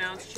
announce.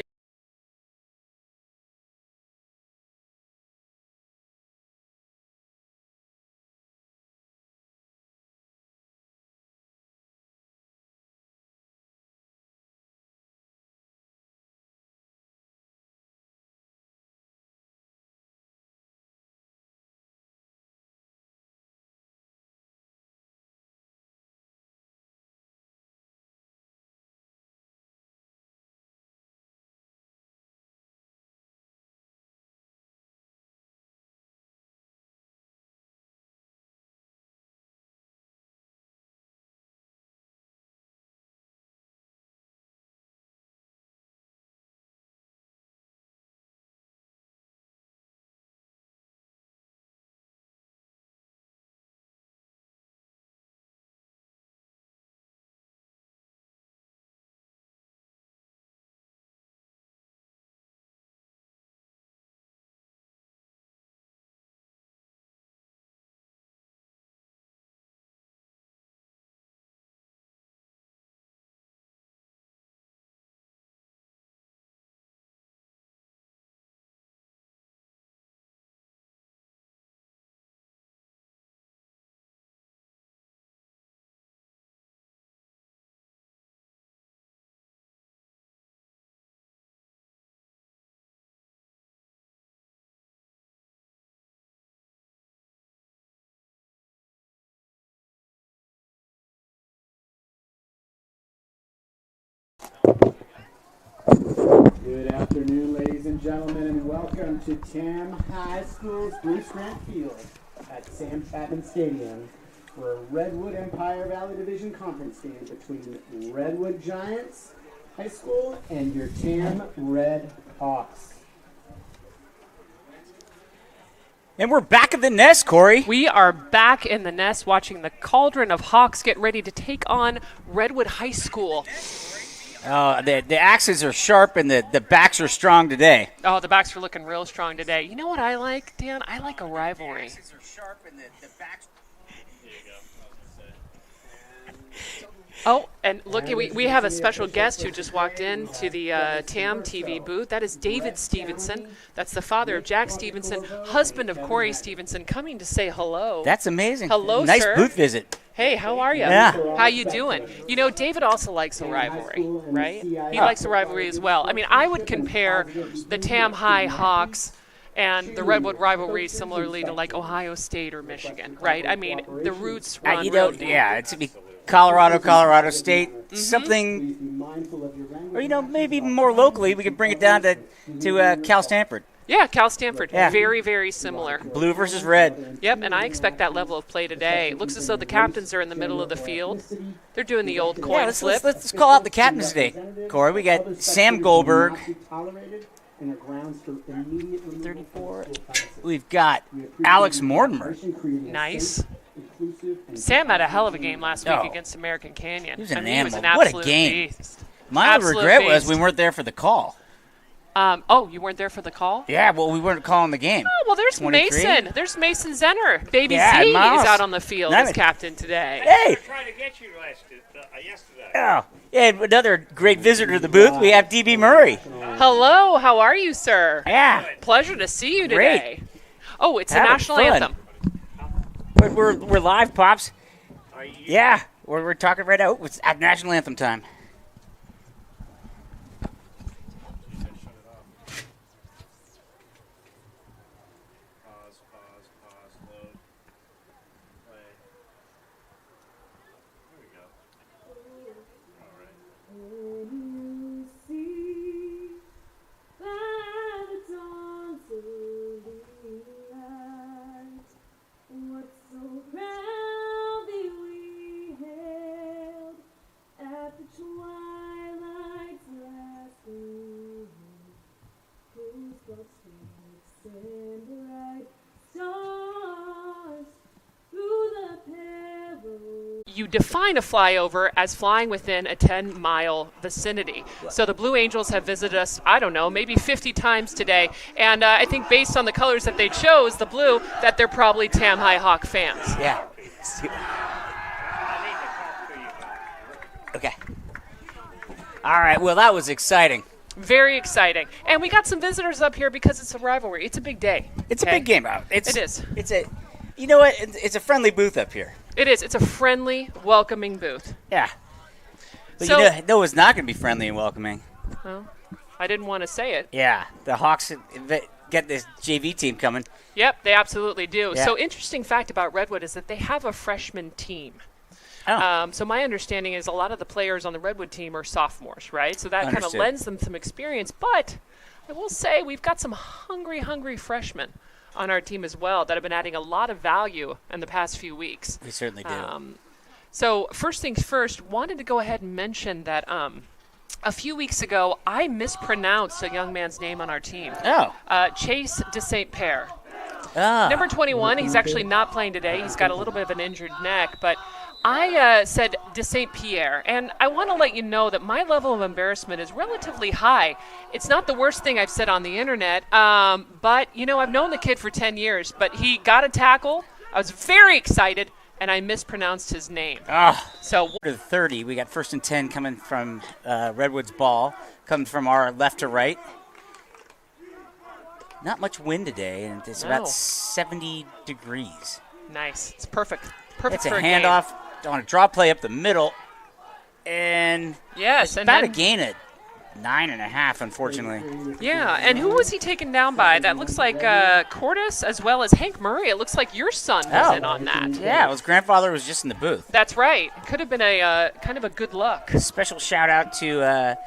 Good afternoon, ladies and gentlemen, and welcome to Tam High School's Bruce Grant Field at Sam Chapman Stadium for a Redwood Empire Valley Division Conference game between Redwood Giants High School and your Tam Red Hawks. And we're back at the nest, Corey. We are back in the nest watching the Cauldron of Hawks get ready to take on Redwood High School. The axes are sharp and the backs are strong today. Oh, the backs are looking real strong today. You know what I like, Dan? I like a rivalry. Oh, and look, we have a special guest who just walked in to the TAM TV booth. That is David Stevenson. That's the father of Jack Stevenson, husband of Corey Stevenson, coming to say hello. That's amazing. Hello, nice sir. booth visit. Hey, how are you? Yeah. How you doing? You know, David also likes a rivalry, right? He likes a rivalry as well. I mean, I would compare the Tam High Hawks and the Redwood rivalry similarly to like Ohio State or Michigan, right? I mean, the roots run real deep. Yeah, it's Colorado State, something, or maybe even more locally, we could bring it down to Cal Stanford. Yeah, Cal Stanford, Yeah. very, very similar. Blue versus red. Yep, and I expect that level of play today. It looks as though the captains are in the middle of the field. They're doing the old coin Let's flip. call out the captains today, Corey. We got Sam Goldberg, 34. We've got Alex Mortimer. Nice. Sam had a hell of a game last week Oh. against American Canyon. He was an He was an animal. What a absolute game. beast. My only Absolute regret was beast. we weren't there for the call. You weren't there for the call? Yeah, well, we weren't calling the game. Oh, well, there's 23? Mason. There's Mason Zenner. Baby Yeah, Z Miles. is out on the field Nice. as captain today. Hey! Trying to get you yesterday. Oh, and another great visitor to the booth. We have DB Murray. Hello, how are you, sir? Yeah, Pleasure to see you Great. today. Oh, it's the Having national fun. anthem. we're live, pops. Are you? Yeah, we're talking right out. It's at national anthem time. Pause, load. Play. There we go. All right. You define a flyover as flying within a 10-mile vicinity. So the Blue Angels have visited us, I don't know, maybe 50 times today. And I think based on the colors that they chose, the blue, that they're probably Tam High Hawk fans. Yeah. I need to talk to you about it. Okay. All right. Well, that was exciting. Very exciting. And we got some visitors up here because it's a rivalry. It's a big day. It's okay? a big game out. It is. It's a, you know what? It's a friendly booth up here. It is. It's a friendly, welcoming booth. Yeah. But So- you know it's not going to be friendly and welcoming. Well, I didn't want to say it. Yeah. The Hawks get this JV team coming. Yep, they absolutely do. Yeah. So interesting fact about Redwood is that they have a freshman team. Oh. So my understanding is a lot of the players on the Redwood team are sophomores, right? So that kind of Understood. lends them some experience. But I will say we've got some hungry freshmen on our team as well that have been adding a lot of value in the past few weeks. We certainly do. So first things first, wanted to go ahead and mention that a few weeks ago I mispronounced a young man's name on our team. Oh. Chase de Saint Pere. Ah. Number 21, he's actually not playing today. He's got a little bit of an injured neck, but I said de Saint Pierre, and I want to let you know that my level of embarrassment is relatively high. It's not the worst thing I've said on the internet, but, you know, I've known the kid for 10 years, but he got a tackle. I was very excited, and I mispronounced his name. Ah. So To the 30, we got 1st and 10 coming from Redwood's ball, coming from our left to right. Not much wind today, and it's No. about 70 degrees. nice. It's perfect. Perfect It's a for a handoff on a draw play up the middle, and game. Yes, it's and about then, a gain at 9.5, unfortunately. yeah, and who was he taken down by? That looks like Cordis as well as Hank Murray. It looks like your son was Oh. in on that. Yeah, his grandfather was just in the booth. That's right. It could have been a kind of a good luck. Special shout out to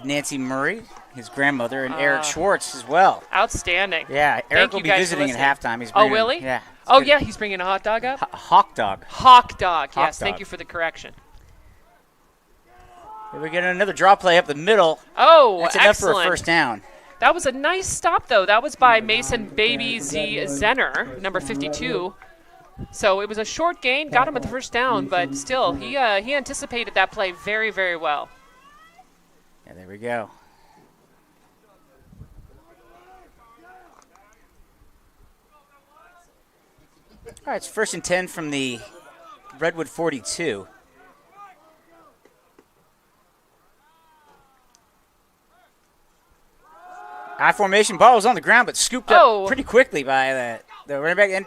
Nancy Murray, his grandmother, and Eric Schwartz as well. Outstanding. Yeah, Eric you will be guys for visiting at listening. halftime. He's Oh, bringing- will he? Yeah. Oh, yeah, he's bringing a hot dog up? Hawk dog. Hawk dog. Yes, Hawk thank dog. you for the correction. Here we get another draw play up the middle. Oh, That's enough excellent. for a first down. That was a nice stop, though. That was by Mason Baby Z Zenner, number 52. So it was a short gain, got him at the first down, but still, he anticipated that play very, very well. Yeah, there we go. All right, it's 1st and 10 from the Redwood 42. I formation ball was on the ground, but scooped Oh. up pretty quickly by the running back. And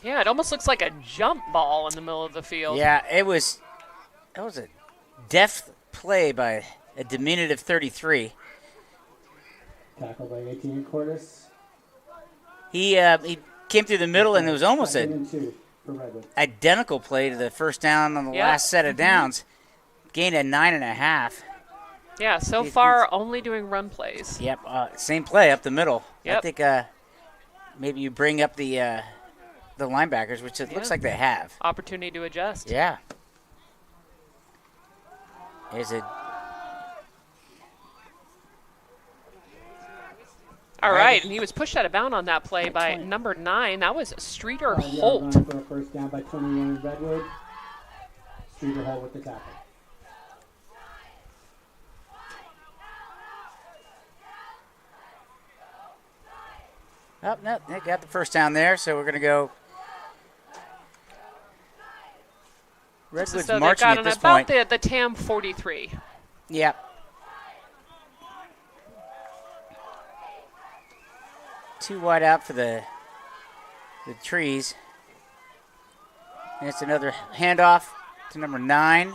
Yeah, it almost looks like a jump ball in the middle of the field. yeah, that was a deft play by a diminutive 33. Tackled by 18 Cordis. He came through the middle, and it was almost Second an and 2 for Redwood. identical play to the first down on the Yeah. last set of downs. Gained at 9.5. Yeah, so far only doing run plays. Yep, same play up the middle. I Yep. think maybe you bring up the linebackers, which it looks Yeah. like they have. Opportunity to adjust. Yeah. There's a All Right. right, and he was pushed out of bound on that play by number 9. That was Streeter 5 yard Holt. run for a first down by 21 Redwood. Streeter Holt with the tackle. Oh, no, they got the first down there, so we're going to go. Redwood's So they marching got at on this about point. the TAM 43. Yep. Too wide out for the trees. And it's another handoff to number 9.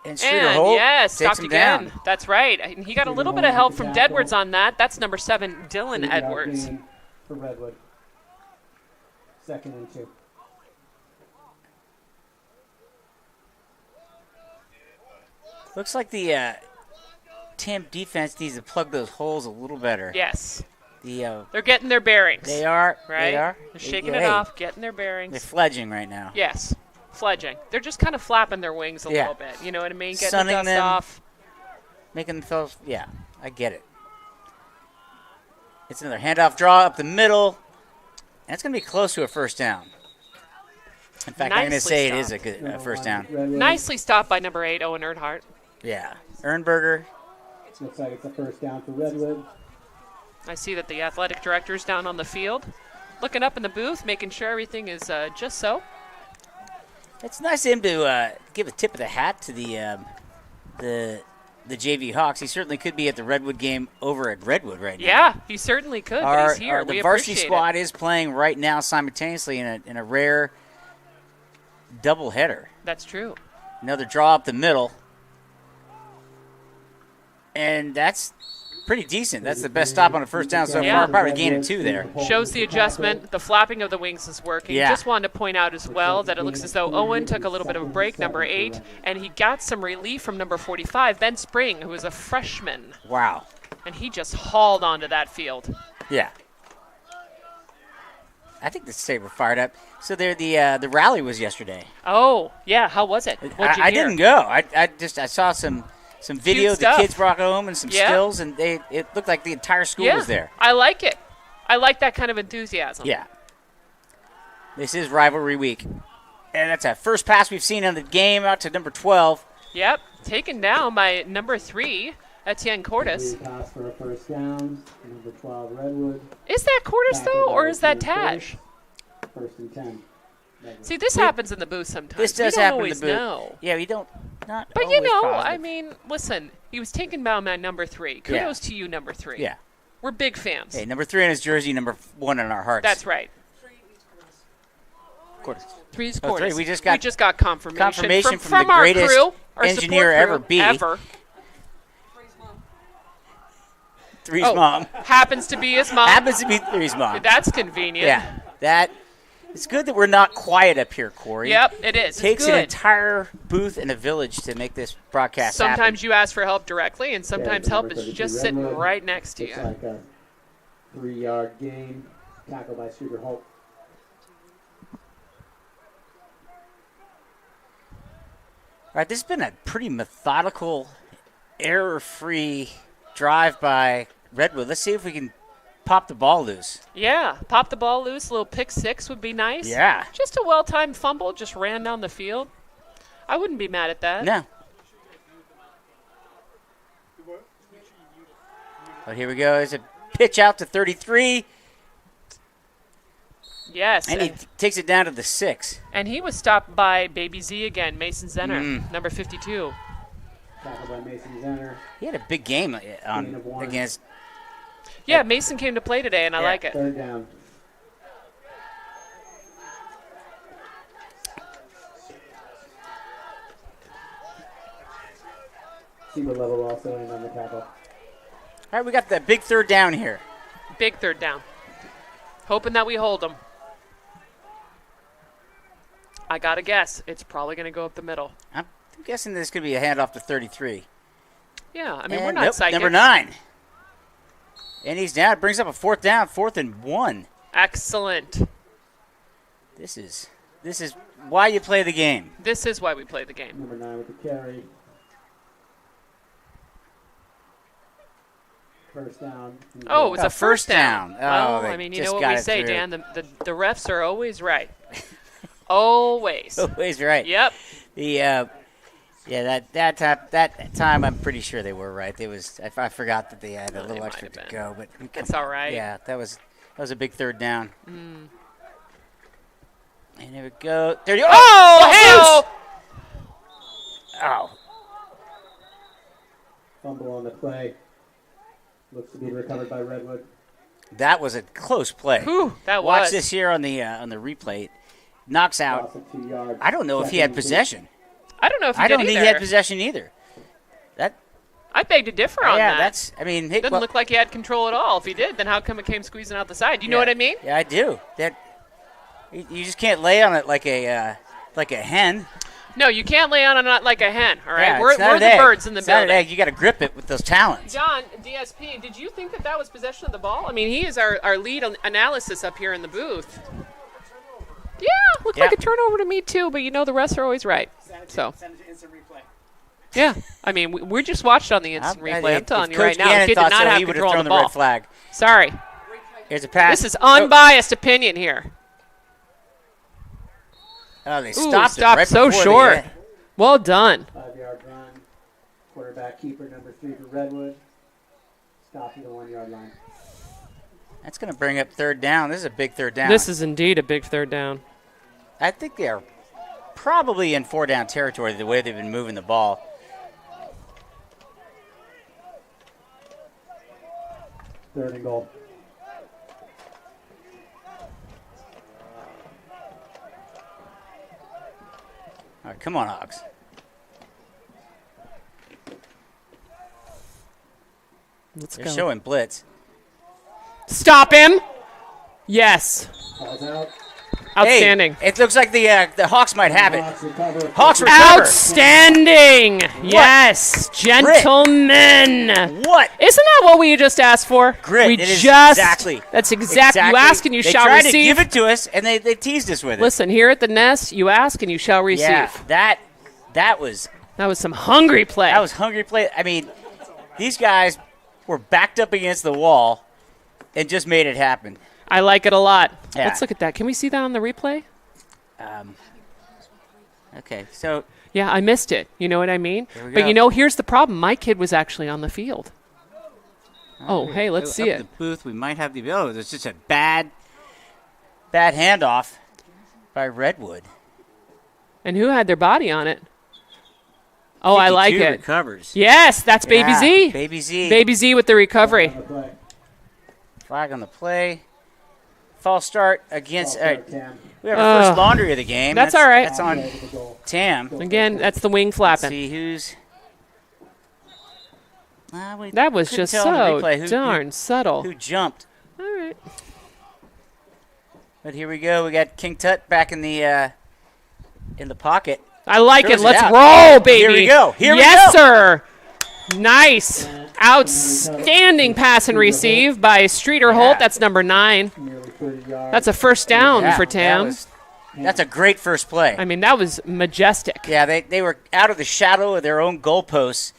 And Streeter And Holt yes, takes stopped him again. down. That's right. And he got a little bit of help from Edwards on that. That's number 7, Dylan 3 yard Edwards. gain for Redwood. Second and 2. Looks like the Tamp defense needs to plug those holes a little better. Yes. The They're getting their bearings. they are. Right? They are. They're shaking Hey, it off, getting their bearings. They're fledging right now. Yes. Fledging. They're just kind of flapping their wings a Yeah. little bit. You know what I mean? Getting Sunning the dust them. off. Making themselves. Yeah, I get it. It's another handoff draw up the middle. And it's going to be close to a first down. In fact, I'm going to Nicely say it is a stopped. good first down. Redwood. Nicely stopped by number 8, Owen Earnhardt. Yeah. Ernberger. Looks like it's a first down for Redwood. I see that the athletic director's down on the field, looking up in the booth, making sure everything is just so. It's nice of him to give a tip of the hat to the the JV Hawks, he certainly could be at the Redwood game over at Redwood right now. Yeah, he certainly could, but he's here. The We varsity appreciate squad it. is playing right now simultaneously in a rare doubleheader. That's true. Another draw up the middle. And that's pretty decent. That's the best stop on a first down so Yeah. far. Probably gaining 2 there. Shows the adjustment. The flapping of the wings is working. Yeah. Just wanted to point out as well that it looks as though Owen took a little bit of a break, number 8, and he got some relief from number 45, Ben Spring, who is a freshman. Wow. And he just hauled onto that field. Yeah. I think the state were fired up. So there, the rally was yesterday. Oh, yeah. How was it? What'd you I hear? didn't go. I saw some video the stuff. kids brought home and some Yeah. stills, and it looked like the entire school Yeah, was there. I like it. I like that kind of enthusiasm. Yeah. This is rivalry week. And that's a first pass we've seen on the game out to number 12. Yep. Taken down by number 3, Etienne Cordes. Pass for a first down. Number 12, Redwood. Is that Cordes, though, or is that Taj? First and 10. Redwood. See, this happens in the booth sometimes. This does we don't happen in always the booth. know. Yeah, we don't. Not But you always know, positive. I mean, listen, he was taken down by number 3. Kudos to you, number 3. Yeah. We're big fans. Hey, number 3 on his jersey, number 1 in our hearts. That's right. Cordes. 3's Oh, Cordes. three. We just got confirmation from the our greatest crew, our engineer support crew, ever be. ever. 3's Oh, mom. happens to be his mom. Happens to be 3's mom. That's convenient. Yeah. It's good that we're not quiet up here, Corey. Yep, it is. Takes it's an good. entire booth and a village to make this broadcast Sometimes happen. you ask for help directly, and sometimes Yeah, help number is 32, just sitting Redwood. right next to Looks you. like a 3-yard gain. Tackled by Shooter Holt. All right, this has been a pretty methodical, error-free drive by Redwood. Let's see if we can pop the ball loose. Yeah, pop the ball loose. A little pick 6 would be nice. Yeah. Just a well-timed fumble. Just ran down the field. I wouldn't be mad at that. No. But here we go. There's a pitch out to 33, Yes. and he takes it down to the 6. And he was stopped by Baby Z again, Mason Zenner, number 52. Tackled by Mason Zenner. He had a big game Gain of 1. against. Yeah, Mason came to play today, and I Yeah. like it. Third down. Seymour level also in on the tackle. All right, we got that big third down here. Big third down. Hoping that we hold them. I got to guess. It's probably going to go up the middle. I'm guessing this could be a handoff to 33. Yeah, I mean, And we're not nope, psychics. number 9. And he's down. Brings up a fourth down, 4th and 1. Excellent. This is why you play the game. This is why we play the game. Number 9 with the carry. First down. Oh, it was a first down. Oh, Well, they I mean, you just know got what we it say, through. Dan. The refs are always right. Always. Always right. Yep. That time I'm pretty sure they were right. I forgot that they had a They little might extra have to been. go, but It's all right. yeah, that was a big third down. And there we go. 30. Oh, Oh, Fumble on the play. Looks to be recovered by Redwood. that was a close play. Whew, that Watch was. this here on the replay. Knocks out. Loss of 2 yards. I don't know if he had possession. I don't know if he I did don't think either. he had possession either. I beg to differ on Yeah, that. that's. I mean, hey, Doesn't well, look like he had control at all. If he did, then how come it came squeezing out the side? You know yeah. what I mean? Yeah, I do. That you just can't lay on it like a hen. No, you can't lay on a nut like a hen, all right? Yeah, we're it's not we're an the egg. birds in the It's not an building. egg. You got to grip it with those talons. John, DSP, did you think that was possession of the ball? I mean, he is our lead analysis up here in the booth. Yeah, looked like Yeah. a turnover to me too, but you know the refs are always right. So, Send it to instant replay. yeah, I mean, we're just watched on the instant replay. I'm telling if you right Coach now, the Gannon kid thought did not so, have he would have control thrown of the the ball. red flag. Sorry. Here's a pass. This is unbiased opinion here. Oh, they Ooh, stopped it stopped right so before short. Well done. 5-yard run. Quarterback keeper number 3 for Redwood. Stopped at the 1-yard line. That's going to bring up third down. This is a big third down. This is indeed a big third down. I think they are probably in 4-down territory the way they've been moving the ball. Third and goal. All right, come on, Hawks. Let's They're go. showing blitz. Stop him. Yes. Ball's out. Outstanding. Hey, it looks like the Hawks might have it. Hawks recover. Hawks recover. Outstanding. Yes, gentlemen. What? Isn't that what we just asked for? Grit. We It is just exactly. That's exactly. You ask and you they shall tried receive. to give it to us, and they teased us with it. Listen, here at the Nest, you ask and you shall receive. Yeah, that was some hungry play. that was hungry play. I mean, these guys were backed up against the wall and just made it happen. I like it a lot. Yeah. Let's look at that. Can we see that on the replay? Okay, so Yeah, I missed it. You know what I mean? Here we But go. you know, here's the problem. My kid was actually on the field. Oh, hey, let's see up it. The booth. We might have the. Oh, there's just a bad handoff by Redwood. And who had their body on it? Oh, I like 52 it. Recovers. Yes, that's Baby Yeah, Z. Baby Z. Baby Z with the recovery. On the play. Flag on the play. False start against. Ball start, Tam. We have our first laundry of the game. That's all right. That's on Play to the goal. Tam. Again, that's the wing Let's flapping. see who's. That was couldn't just tell on so the replay darn subtle. Who jumped? All right. But here we go. We got King Tut back in the pocket. I like Throws it. it Let's out. roll, baby. Here we go. Here we yes, go. sir. Nice. Outstanding pass and receive by Streeter Holt. That's number 9. Nearly 30 yards. That's a first down Yeah, for Tam. That's a great first play. I mean, that was majestic. Yeah, they were out of the shadow of their own goalposts.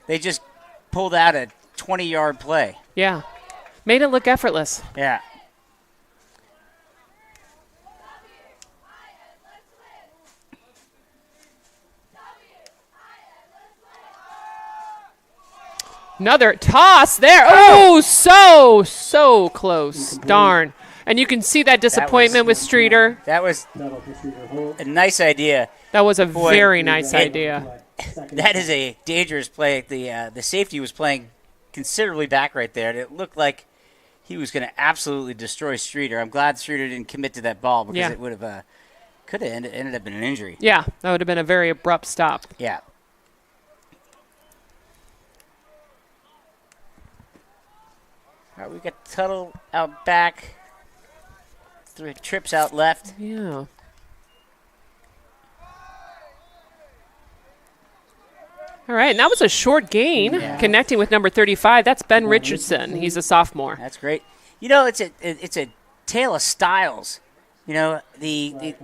They just pulled out a 20-yard play. Yeah. Made it look effortless. Yeah. Another toss there. Oh, so close. Darn. And you can see that disappointment with Streeter. That was That'll be Streeter Holt. a nice idea. That was a Boy, very nice it- idea. Second That is a dangerous play. The safety was playing considerably back right there, and it looked like he was going to absolutely destroy Streeter. I'm glad Streeter didn't commit to that ball because Yeah. it would have could have ended up in an injury. Yeah, that would have been a very abrupt stop. Yeah. All right, we got Tuttle out back. 3 trips out left. Yeah. All right, and that was a short gain connecting with number 35. That's Ben Richardson. He's a sophomore. That's great. You know, it's a tale of styles. You know, the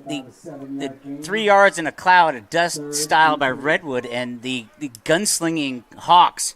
3 yards in a cloud of dust style by Redwood and the gunslinging Hawks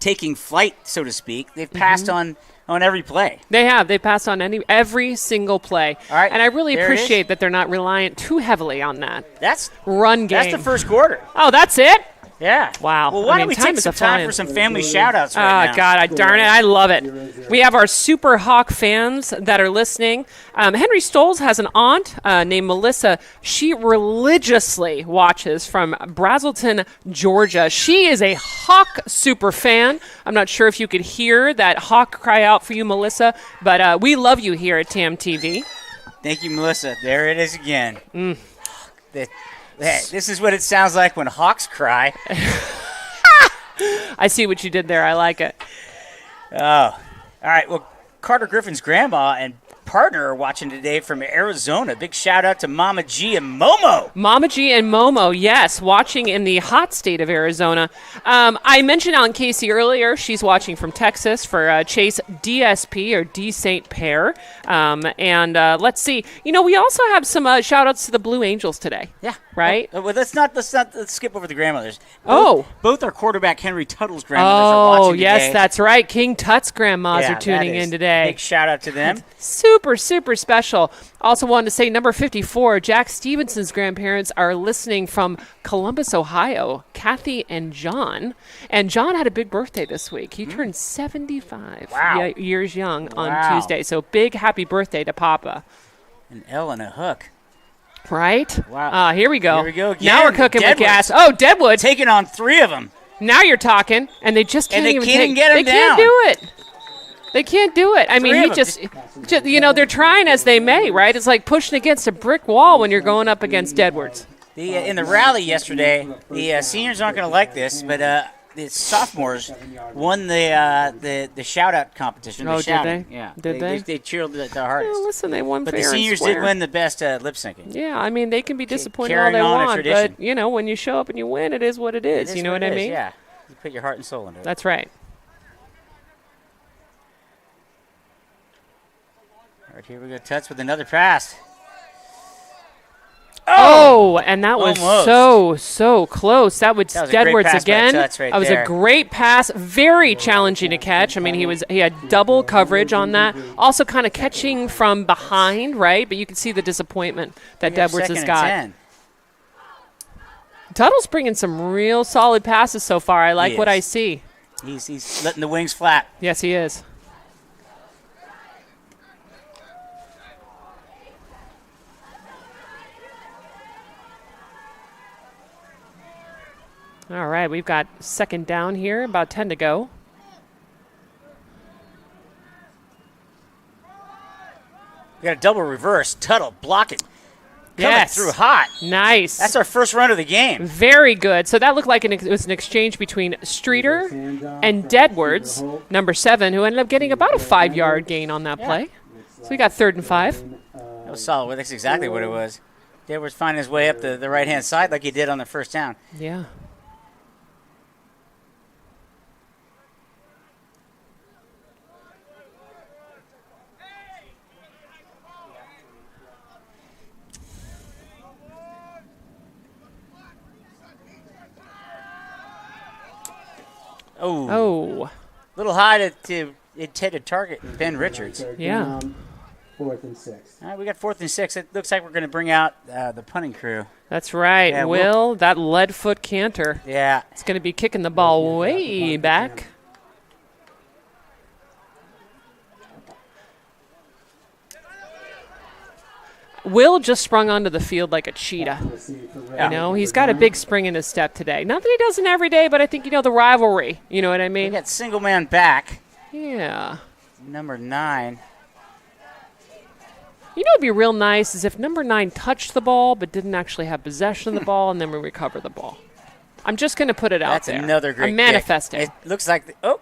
taking flight, so to speak. They've passed on every play. They have. They passed on every single play. All right, And I really there it is. appreciate that they're not reliant too heavily on that That's run game. that's the first quarter. Oh, that's it? Yeah. Wow. Well, why I mean, don't we time take is some time a-flying. for some family shout-outs right now? God, darn it. I love it. We have our Super Hawk fans that are listening. Henry Stoles has an aunt named Melissa. She religiously watches from Brazelton, Georgia. She is a Hawk super fan. I'm not sure if you could hear that Hawk cry out for you, Melissa, but we love you here at TAM TV. Thank you, Melissa. There it is again. This is what it sounds like when Hawks cry. I see what you did there. I like it. Oh, all right. Well, Carter Griffin's grandma and partner are watching today from Arizona. Big shout out to Mama G and Momo. Mama G and Momo, yes, watching in the hot state of Arizona. I mentioned Alan Casey earlier. She's watching from Texas for Chase DSP or D St. Pair. And let's see. You know, we also have some shout outs to the Blue Angels today. Yeah. Right? Well, let's skip over the grandmothers. Both our quarterback Henry Tuttle's grandmothers are Oh, watching yes, today. that's right. King Tut's grandmas Yeah, are tuning that is in today. Big shout out to them. Super special. Also wanted to say number 54, Jack Stevenson's grandparents are listening from Columbus, Ohio, Kathy and John. And John had a big birthday this week. He turned 75 Wow. years young on Wow. Tuesday. So big happy birthday to Papa. An L and a hook. Right? Wow. Here we go. Here we go again. Now we're cooking with Deadwood. gas. Oh, Deadwood. Taking on 3 of them. Now you're talking. And they just can't And they even can't take, even get 'em They can't down. do it. They can't do it. I mean, Three he of them. just, you know, they're trying as they may, right? It's like pushing against a brick wall when you're going up against Edwards. In the rally yesterday, the seniors aren't going to like this, but the sophomores won the shout-out competition. Oh, the did shouting. they? Yeah. Did they? They cheered the hardest. Well, listen, they won But fair the and seniors square. did win the best lip syncing. Yeah, I mean, they can be disappointed all carrying they on a want, tradition. but, you know, when you show up and you win, it is what it is. You know what I mean? Yeah. You put your heart and soul into it. That's right. All right, here we go. Tuts with another pass. Oh, and that was Almost. so close. That was That was a great Edwards pass by again. Tuts right That was there. a great pass, very challenging to catch. I mean, he had double coverage on that. Also kind of catching from behind, right? But you can see the disappointment that We have Edwards has second got. and 10. Tuttle's bringing some real solid passes so far. I like He what is. I see. He's letting the wings flap. Yes, he is. All right, we've got second down here, about 10 to go. We got a double reverse. Tuttle blocking. Coming Yes. through hot. Nice. That's our first run of the game. Very good. So that looked like it was an exchange between Streeter and Deadwards, number 7, who ended up getting about a 5-yard gain on that play. So we got 3rd and 5. That was solid. That's exactly what it was. Edwards finding his way up the right-hand side like he did on the first down. Yeah. Oh. Little high to intended target Ben Richards. Yeah. 4th and 6. All right, we got 4th and 6. It looks like we're going to bring out the punting crew. That's right. Yeah, Will, that lead foot canter. Yeah. It's going to be kicking the ball way back. Will just sprung onto the field like a cheetah. You know, he's got a big spring in his step today. Not that he doesn't every day, but I think, you know, the rivalry. You know what I We mean? got single man back. Yeah. Number 9. You know, it'd be real nice is if number 9 touched the ball but didn't actually have possession of the ball, and then we recover the ball. I'm just going to put it out That's there. another great I'm manifesting. kick. It looks like oh,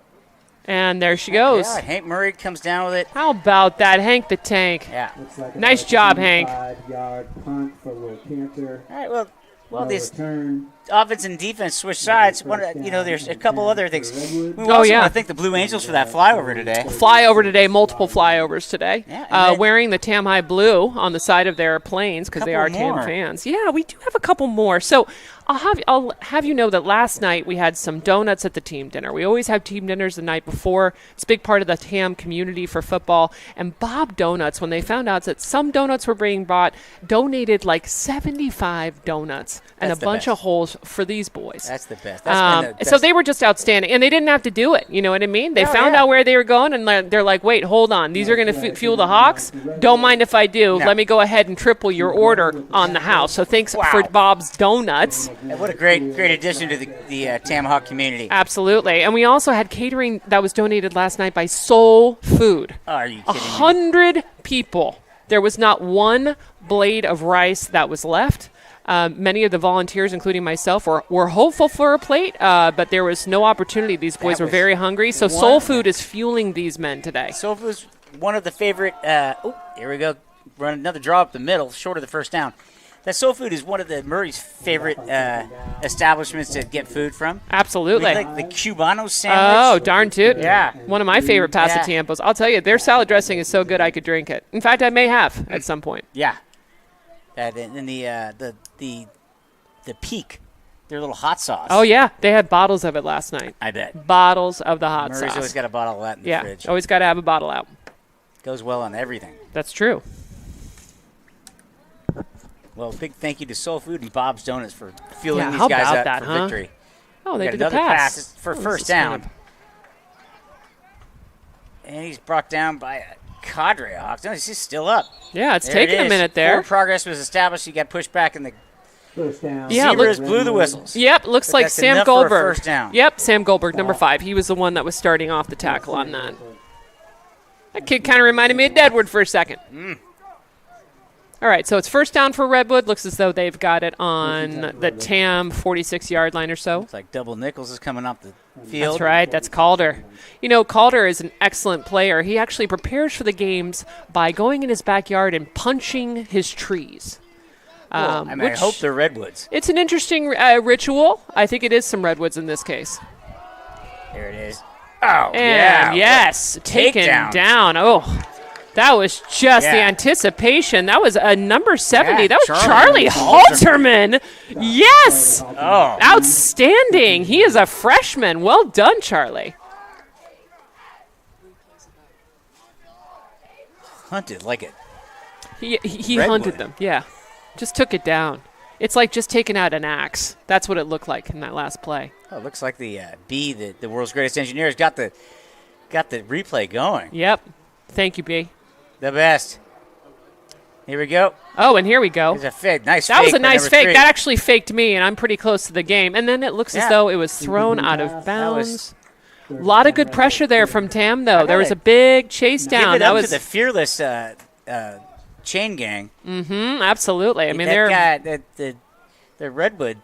And there she goes. yeah, Hank Murray comes down with it. How about that, Hank the Tank? Yeah. Nice job, Hank. 5-yard punt for Will Cantor. All right, well, this Return. offense and defense switch sides. There's a couple other things. We Oh, also yeah. want to thank the Blue Angels for that flyover today. Flyover today, multiple flyovers today. Yeah, and then- Wearing the Tam High blue on the side of their planes because they are Couple Tam more. fans. Yeah, we do have a couple more. So I'll have you know that last night we had some donuts at the team dinner. We always have team dinners the night before. It's a big part of the Tam community for football. And Bob Donuts, when they found out that some donuts were being bought, donated like 75 donuts and That's a the bunch best. of holes for these boys. That's the best. That's been the So best. they were just outstanding, and they didn't have to do it. You know what I mean? They Oh, found yeah. out where they were going, and they're like, "Wait, hold on. These are going to fuel the Hawks. Don't mind if I do. No. Let me go ahead and triple your order on the house." So thanks for Wow. Bob's Donuts. And what a great addition to the Tam Hawk community. Absolutely, and we also had catering that was donated last night by Soul Food. Oh, are you kidding me? 100 people. There was not one blade of rice that was left. Many of the volunteers, including myself, were hopeful for a plate, but there was no opportunity. These boys That were was very hungry. So one- Soul Food is fueling these men today. So it was one of the favorite. Here we go. Run another draw up the middle, short of the first down. That Soul Food is one of the Murray's favorite establishments to get food from. Absolutely. We like the Cubano sandwich. Oh, darn toot. Yeah. One of my favorite pasatiempos. I'll tell you, their salad dressing is so good I could drink it. In fact, I may have at some point. Yeah. And the Peak, their little hot sauce. Oh, yeah. They had bottles of it last night. I bet. Bottles of the hot Murray's sauce. always got a bottle of that in the Yeah, fridge. always got to have a bottle out. Goes well on everything. That's true. Well, big thank you to Soul Food and Bob's Donuts for fueling Yeah, these how guys about up that, for huh? victory. Oh, We they got did the another pass. pass for Oh, first this is down. kind And he's brought down by a cadre of Hawks. No, he's just still up. Yeah, it's There taken it a is. minute there. Forward progress was established. He got pushed back, and the First down. Yeah, Zebras look- blew the whistles. Yep, looks But like that's Sam enough for a Goldberg. first down. Yep, Sam Goldberg, number 5. He was the one that was starting off the tackle on that. That kid kind of reminded me of Deadwood for a second. All right, so it's first down for Redwood. Looks as though they've got it on the TAM 46-yard line or so. Looks like Double Nichols is coming off the field. That's right. That's Calder. You know, Calder is an excellent player. He actually prepares for the games by going in his backyard and punching his trees. I hope they're redwoods. It's an interesting ritual. I think it is some redwoods in this case. There it is. Oh, And yes, taken down. Oh, that was just the anticipation. That was a number 70. Yeah, that was Charlie Halterman. Yes. Oh. Outstanding. He is a freshman. Well done, Charlie. Hunted like it. He Redwood. hunted them. Yeah. Just took it down. It's like just taking out an axe. That's what it looked like in that last play. Oh, it looks like the B, the world's greatest engineers, got the replay going. Yep. Thank you, B. The best. Here we go. Oh, and here we go. There's a fake. Nice That fake was a by nice number fake. 3. That actually faked me, and I'm pretty close to the game. And then it looks as though it was thrown out of bounds. A lot of good pressure there from Tam, though. There was a big chase down. Give it That up was to the fearless chain gang. absolutely. I mean, that guy, the Redwood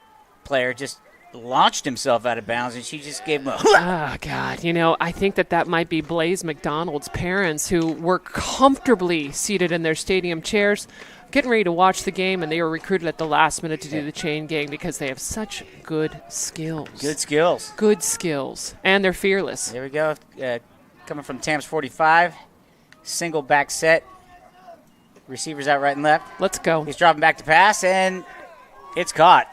player, just launched himself out of bounds, and she just gave him a. Oh, God. You know, I think that might be Blaze McDonald's parents who were comfortably seated in their stadium chairs, getting ready to watch the game, and they were recruited at the last minute to do the chain gang because they have such good skills. Good skills. Good skills. And they're fearless. There we go. Coming from Tam's 45. Single back set. Receivers out right and left. Let's go. He's dropping back to pass, and it's caught.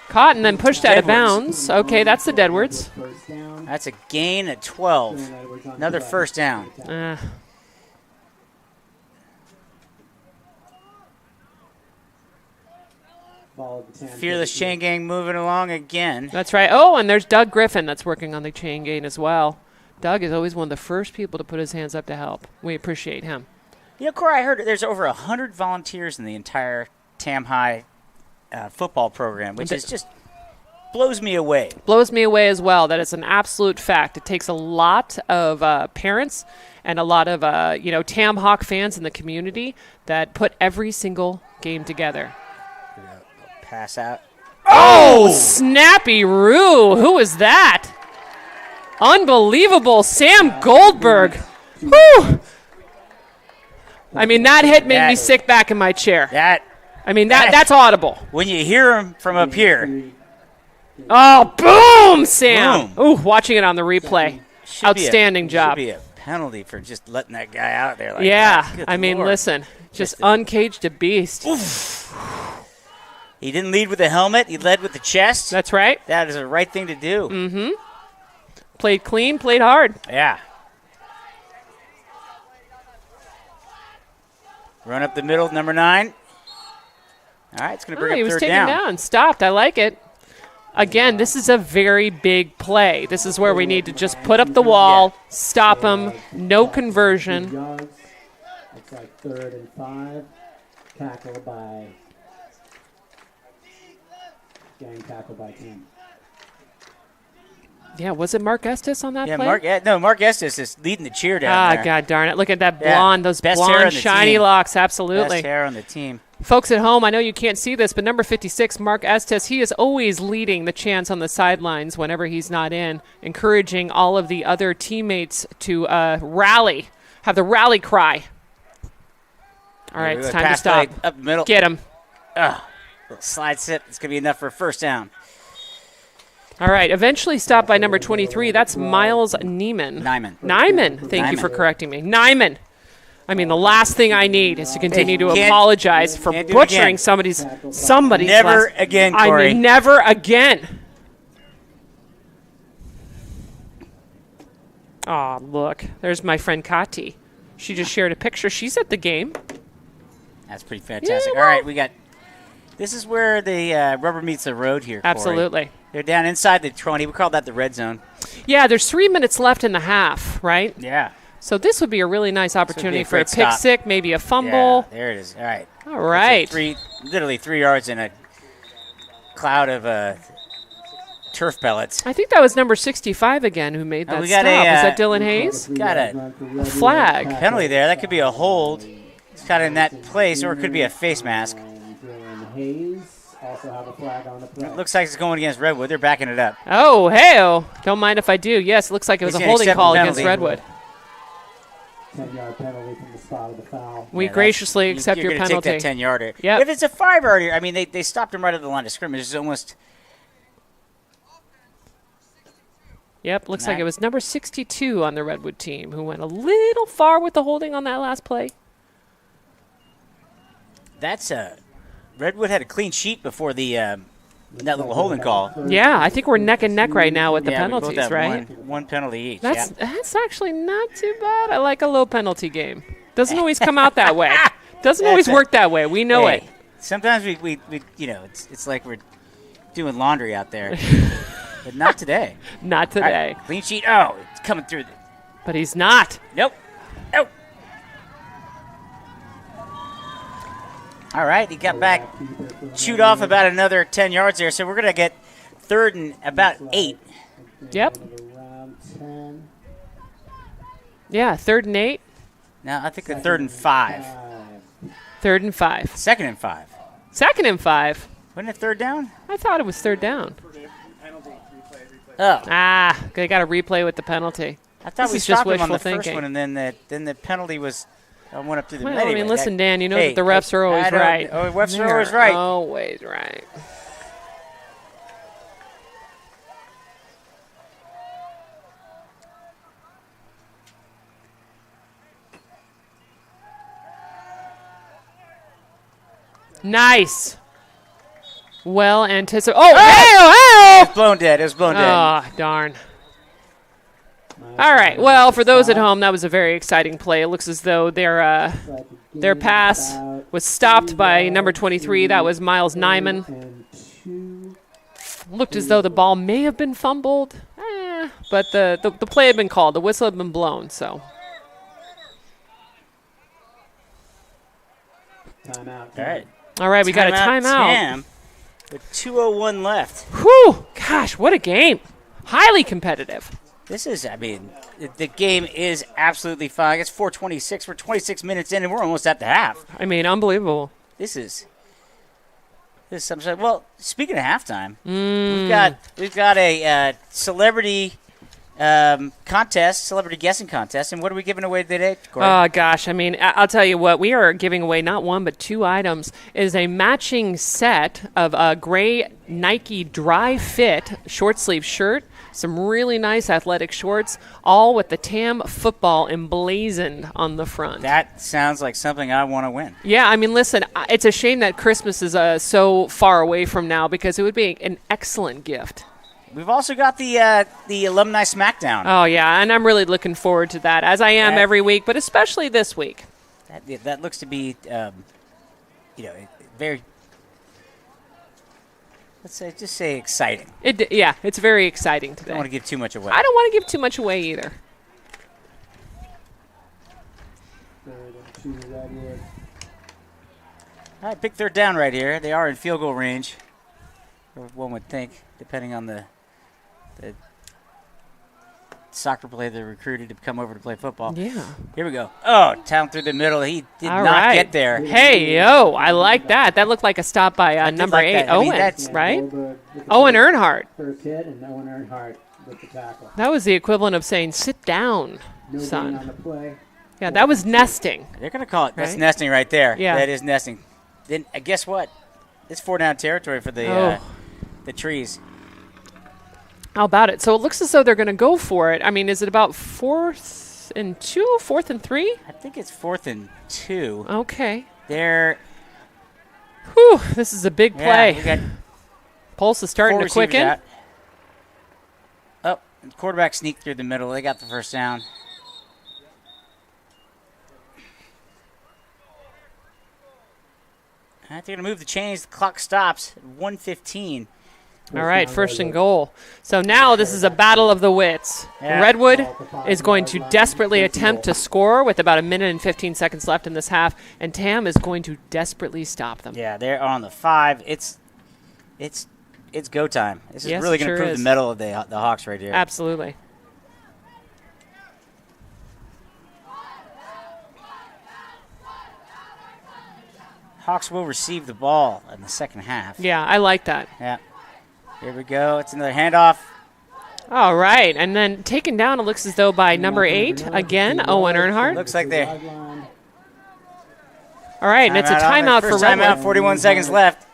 Caught and then pushed out of Deadwoods. bounds. Okay, that's the Deadwoods. First down. That's a gain of 12. And Edwards on Another the left. first down. Ball at the 10. Fearless chain gang moving along again. That's right. Oh, and there's Doug Griffin that's working on the chain gang as well. Doug is always one of the first people to put his hands up to help. We appreciate him. You know, Corey, I heard there's over 100 volunteers in the entire Tam High football program, which is just blows me away. Blows me away as well. That is an absolute fact. It takes a lot of parents and a lot of Tam Hawk fans in the community that put every single game together. Pass out. Oh, snappy Roo. Who is that? Unbelievable. Sam Goldberg. Whew. I mean, that hit made me sick back in my chair. That's audible. When you hear him from up here. Oh, boom, Sam. Boom. Ooh, watching it on the replay. Outstanding job. Should be a penalty for just letting that guy out there like Yeah, that. Good I mean, Lord. listen, just uncaged a beast. He didn't lead with the helmet. He led with the chest. That's right. That is the right thing to do. Played clean, played hard. Yeah. Run up the middle, number 9. All right, it's going to bring He up was third taken down. down. Stopped. I like it. Again, this is a very big play. This is where we need to just put up the wall, stop him, no conversion. Yards. It's like 3rd and 5. Tackle by. Gang tackle by 10. Yeah, was it Mark Estes on that Yeah, play? Mark Estes is leading the cheer down there. God darn it. Look at that Yeah. blonde, those Best hair blonde, on the shiny team. locks. Absolutely. Best hair on the team. Folks at home, I know you can't see this, but number 56, Mark Estes, he is always leading the chants on the sidelines whenever he's not in, encouraging all of the other teammates to rally, have the rally cry. All right, it's time to Pass stop. play up the middle. Get him. Little slide sip. It's going to be enough for a first down. All right, eventually stopped by number 23. That's Miles Nyman. Nyman. Thank you for Nyman. correcting me. Nyman. I mean, the last thing I need is to continue to can't- apologize for can't do it butchering again. somebody's Never last- again, I Corey. mean, never again. Oh, look. There's my friend Kati. She just shared a picture. She's at the game. That's pretty fantastic. Yeah, All right, we got. This is where the rubber meets the road here, Corey. Absolutely. They're down inside the 20. We call that the red zone. Yeah, there's 3 minutes left in the half, right? Yeah. So this would be a really nice opportunity for a great pick stop. six, maybe a fumble. Yeah, there it is. All right. All right. Literally 3 yards in a cloud of turf pellets. I think that was number 65 again who made that we got stop. a, Was that Dylan Hayes? Got a flag. penalty there. That could be a hold. It's kind of in that place, or it could be a face mask. Dylan Hayes also have a flag on the play. It looks like it's going against Redwood. They're backing it up. Oh, hey-oh. Don't mind if I do. Yes, it looks like it was He's a gonna holding accept the call penalty. against Redwood. 10-yard penalty from the spot of the foul. We Yeah, graciously accept you're your gonna penalty. Take that 10-yarder. Yep. If it's a 5-yarder, I mean, they stopped him right at the line of scrimmage. It's almost. Yep, looks like it was number 62 on the Redwood team who went a little far with the holding on that last play. That's Redwood had a clean sheet before the that little holding call. Yeah, I think we're neck and neck right now with the Yeah, we both penalties, have right? One penalty each. That's yeah. that's actually not too bad. I like a low penalty game. Doesn't always come out that way. Doesn't always That's work that way. We know Hey, it. Sometimes we you know, it's like we're doing laundry out there, but not today. Not All today. right, clean sheet. Oh, it's coming through. But he's not. Nope. Nope. All right, he got back, chewed off about another 10 yards there, so we're going to get 3rd and about 8. Yep. Around 10. Yeah, 3rd and 8. Now, I think the 3rd and 5. 3rd and 5. 2nd and 5. 2nd and 5. Wasn't it 3rd down? I thought it was 3rd down. Oh, Ah, they got to replay with the penalty. I thought This we is just stopped him on wishful the first thinking. one, and then the penalty was went up through the Well, middle. I mean, listen, Dan, you know that the refs are always right. Oh, refs are They're always right. Always right. Nice. Well anticipated. Oh, hey, It was blown dead. It was blown dead. oh, darn. All right. Well, for those at home, that was a very exciting play. It looks as though their pass was stopped by number 23. That was Miles Nyman. And 2. Looked as though the ball may have been fumbled, but the play had been called. The whistle had been blown. So Timeout. All right. all right, we got a timeout. Tam, with 2:01 left. Whew! Gosh, what a game! Highly competitive. This is, I mean, the game is absolutely fine. It's 4:26. We're 26 minutes in, and we're almost at the half. I mean, unbelievable. This is something. Well, speaking of halftime, Mm. we've got a celebrity contest, celebrity guessing contest, and what are we giving away today, Corey? Oh, gosh. I mean, I'll tell you what. We are giving away not one, but 2 items. It is a matching set of a gray Nike Dry Fit short sleeve shirt, some really nice athletic shorts, all with the TAM football emblazoned on the front. That sounds like something I want to win. Yeah, I mean, listen, it's a shame that Christmas is so far away from now because it would be an excellent gift. We've also got the alumni smackdown. Oh, yeah, and I'm really looking forward to that, as I am every week, but especially this week. That looks to be, very. Just say exciting. Yeah, it's very exciting I today. don't want to give too much away. I don't want to give too much away either. 3rd and 2 Redwood. All right, big 3rd down right here. They are in field goal range, or one would think, depending on the soccer player they recruited to come over to play football. Yeah. Here we go. Oh, down through the middle. He did All not right. get there. Hey, yo, I like that. That looked like a stop by number like 8, that. I mean, Owen, that's- right? Goldberg with the Owen first- Earnhardt. First hit, and Owen Earnhardt with the tackle. That was the equivalent of saying, sit down, No gain son. on the play. Yeah, that was nesting. They're going to call it. That's Right? nesting right there. Yeah. That is nesting. Then guess what? It's 4-down territory for Oh. the trees. How about it? So it looks as though they're going to go for it. I mean, is it about 4th and 2, 4th and 3? I think it's 4th and 2. Okay. They're Whew, this is a big play. Yeah, we got Pulse is starting 4 to receivers quicken. out. Oh, the quarterback sneaked through the middle. They got the first down. All right, they're going to move the chains. The clock stops at 1:15. All right, 1st and goal. So now this is a battle of the wits. Yeah. Redwood is going to desperately attempt to score with about 1 minute and 15 seconds left in this half, and TAM is going to desperately stop them. Yeah, they're on the 5. It's it's go time. This is Yes, really it going to sure prove is. the mettle of the Hawks right here. Absolutely. Hawks will receive the ball in the second half. Yeah, I like that. Yeah. Here we go. It's another handoff. All right, and then taken down, it looks as though by number 8, again, Owen Earnhardt. Looks like they're All right, and it's a timeout for First Redwood. timeout, 41 seconds left.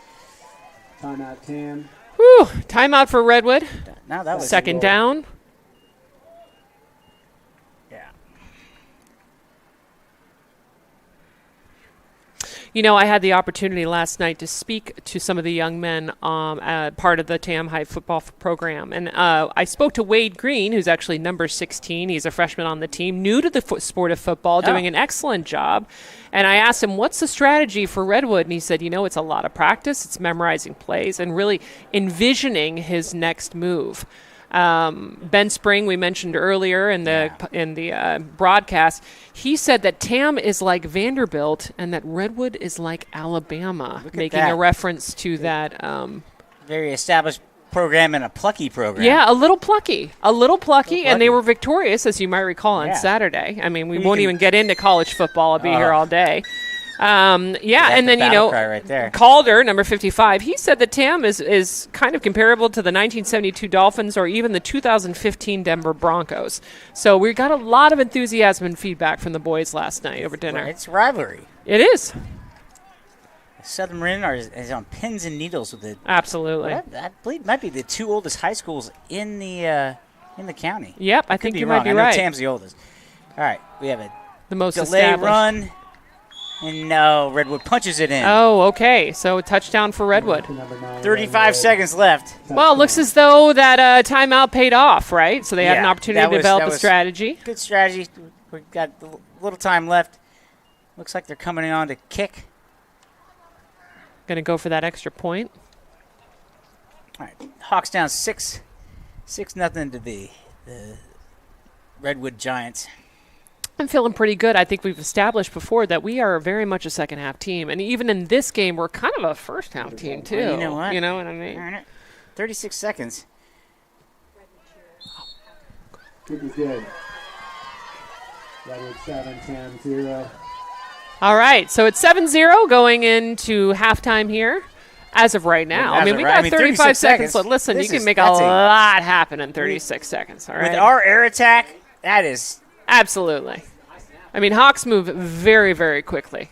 Timeout, Tam. Whew, timeout for Redwood. Now that was Second down. Yeah. You know, I had the opportunity last night to speak to some of the young men, part of the Tam High football program. And I spoke to Wade Green, who's actually number 16. He's a freshman on the team, new to the sport of football, doing an excellent job. And I asked him, what's the strategy for Redwood? And he said, it's a lot of practice. It's memorizing plays and really envisioning his next move. Ben Spring, we mentioned earlier in the broadcast, he said that Tam is like Vanderbilt and that Redwood is like Alabama, making a reference to that. Very established program and a plucky program. Yeah, a little plucky, and they were victorious, as you might recall, on Saturday. I mean, we won't even get into college football. I'll be here all day. And then right there. Calder, number 55, he said that Tam is kind of comparable to the 1972 Dolphins or even the 2015 Denver Broncos. So we got a lot of enthusiasm and feedback from the boys last night over dinner. It's rivalry. It is. Southern Marin is on pins and needles with it. Absolutely. I believe it might be the two oldest high schools in the county. Yep, I think you might be I know right. Tam's the oldest. All right, we have a The most delay established. run, and no, Redwood punches it in. Oh, okay. So a touchdown for Redwood. 35 seconds left. Well, it looks as though that timeout paid off, right? So they had an opportunity to develop a strategy. Good strategy. We've got a little time left. Looks like they're coming on to kick. Going to go for that extra point. All right, Hawks down 6-0 to the Redwood Giants. I'm feeling pretty good. I think we've established before that we are very much a second half team. And even in this game, we're kind of a first half team, too. Well, you know what? You know what I mean? 36 seconds. Pretty good. Redwood 7, Tam 0. All right. So it's 7-0 going into halftime here as of right now. I mean, we got 35 seconds. So listen, you can make a lot happen in 36 seconds. All right. With our air attack, that is... Absolutely. I mean, Hawks move very, very quickly.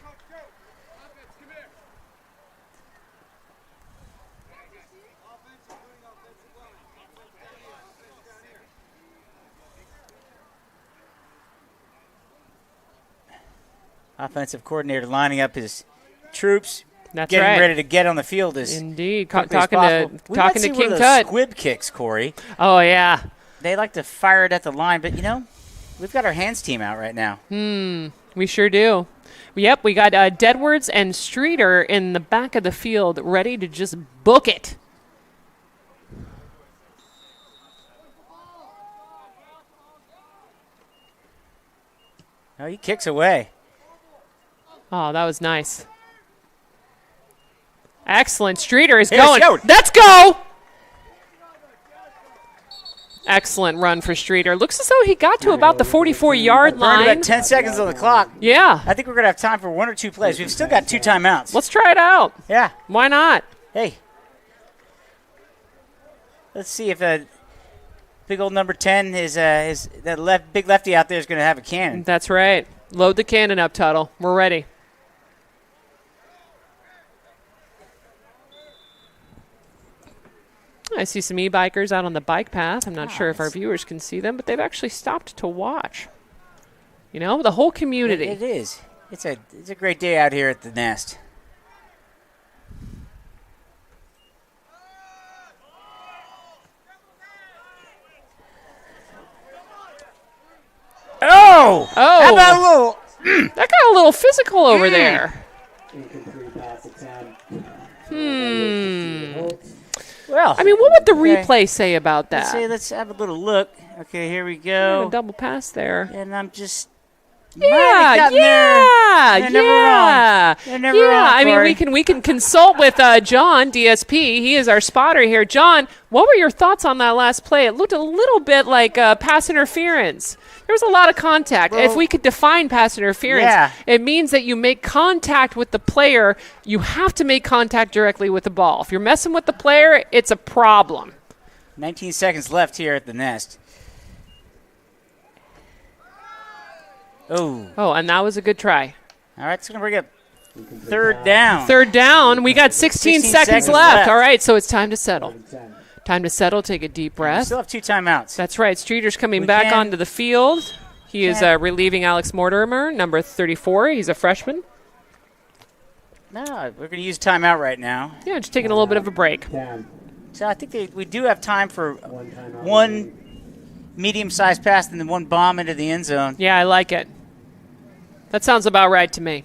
Offensive coordinator lining up his troops, That's getting right. ready to get on the field as Indeed. quickly as Talking possible. We might to see King one of those Tut. squib kicks, Corey. Oh, yeah. They like to fire it at the line, but, we've got our hands team out right now. We sure do. Yep, we got Deadwards and Streeter in the back of the field ready to just book it. Oh, he kicks away. Oh, that was nice. Excellent. Streeter is Let's going. go. Let's go. Excellent run for Streeter. Looks as though he got to about the 44-yard Burned line. about 10 seconds on the clock. Yeah. I think we're going to have time for one or two plays. We've still got 2 timeouts. Let's try it out. Yeah. Why not? Hey. Let's see if big old number 10 is that big lefty out there is going to have a cannon. That's right. Load the cannon up, Tuttle. We're ready. I see some e-bikers out on the bike path. I'm not sure if our viewers can see them, but they've actually stopped to watch. The whole community. It is. It's a great day out here at the Nest. Oh! How about a little... That got a little physical over there. Incomplete pass attempt. Well, I mean, what would the replay say about that? let's have a little look. Okay, here we A go. double pass there. And I'm just Yeah, They're never wrong. They're never wrong, I mean, Corey. we can consult with John DSP. He is our spotter here. John, what were your thoughts on that last play? It looked a little bit like pass interference. There was a lot of contact. If we could define pass interference, it means that you make contact with the player. You have to make contact directly with the ball. If you're messing with the player, it's a problem. 19 seconds left here at the nest. Oh, and that was a good try. All right, it's going to bring up third down. Third down. We got 16 seconds left. left. All right, so it's time to settle. Time to settle, take a deep We breath. still have 2 timeouts. That's right. Streeter's coming back onto the field. He is relieving Alex Mortimer, number 34. He's a freshman. No, we're going to use timeout right now. Yeah, just taking a little bit of a break. So I think we do have time for one medium-sized pass and then one bomb into the end zone. Yeah, I like it. That sounds about right to me.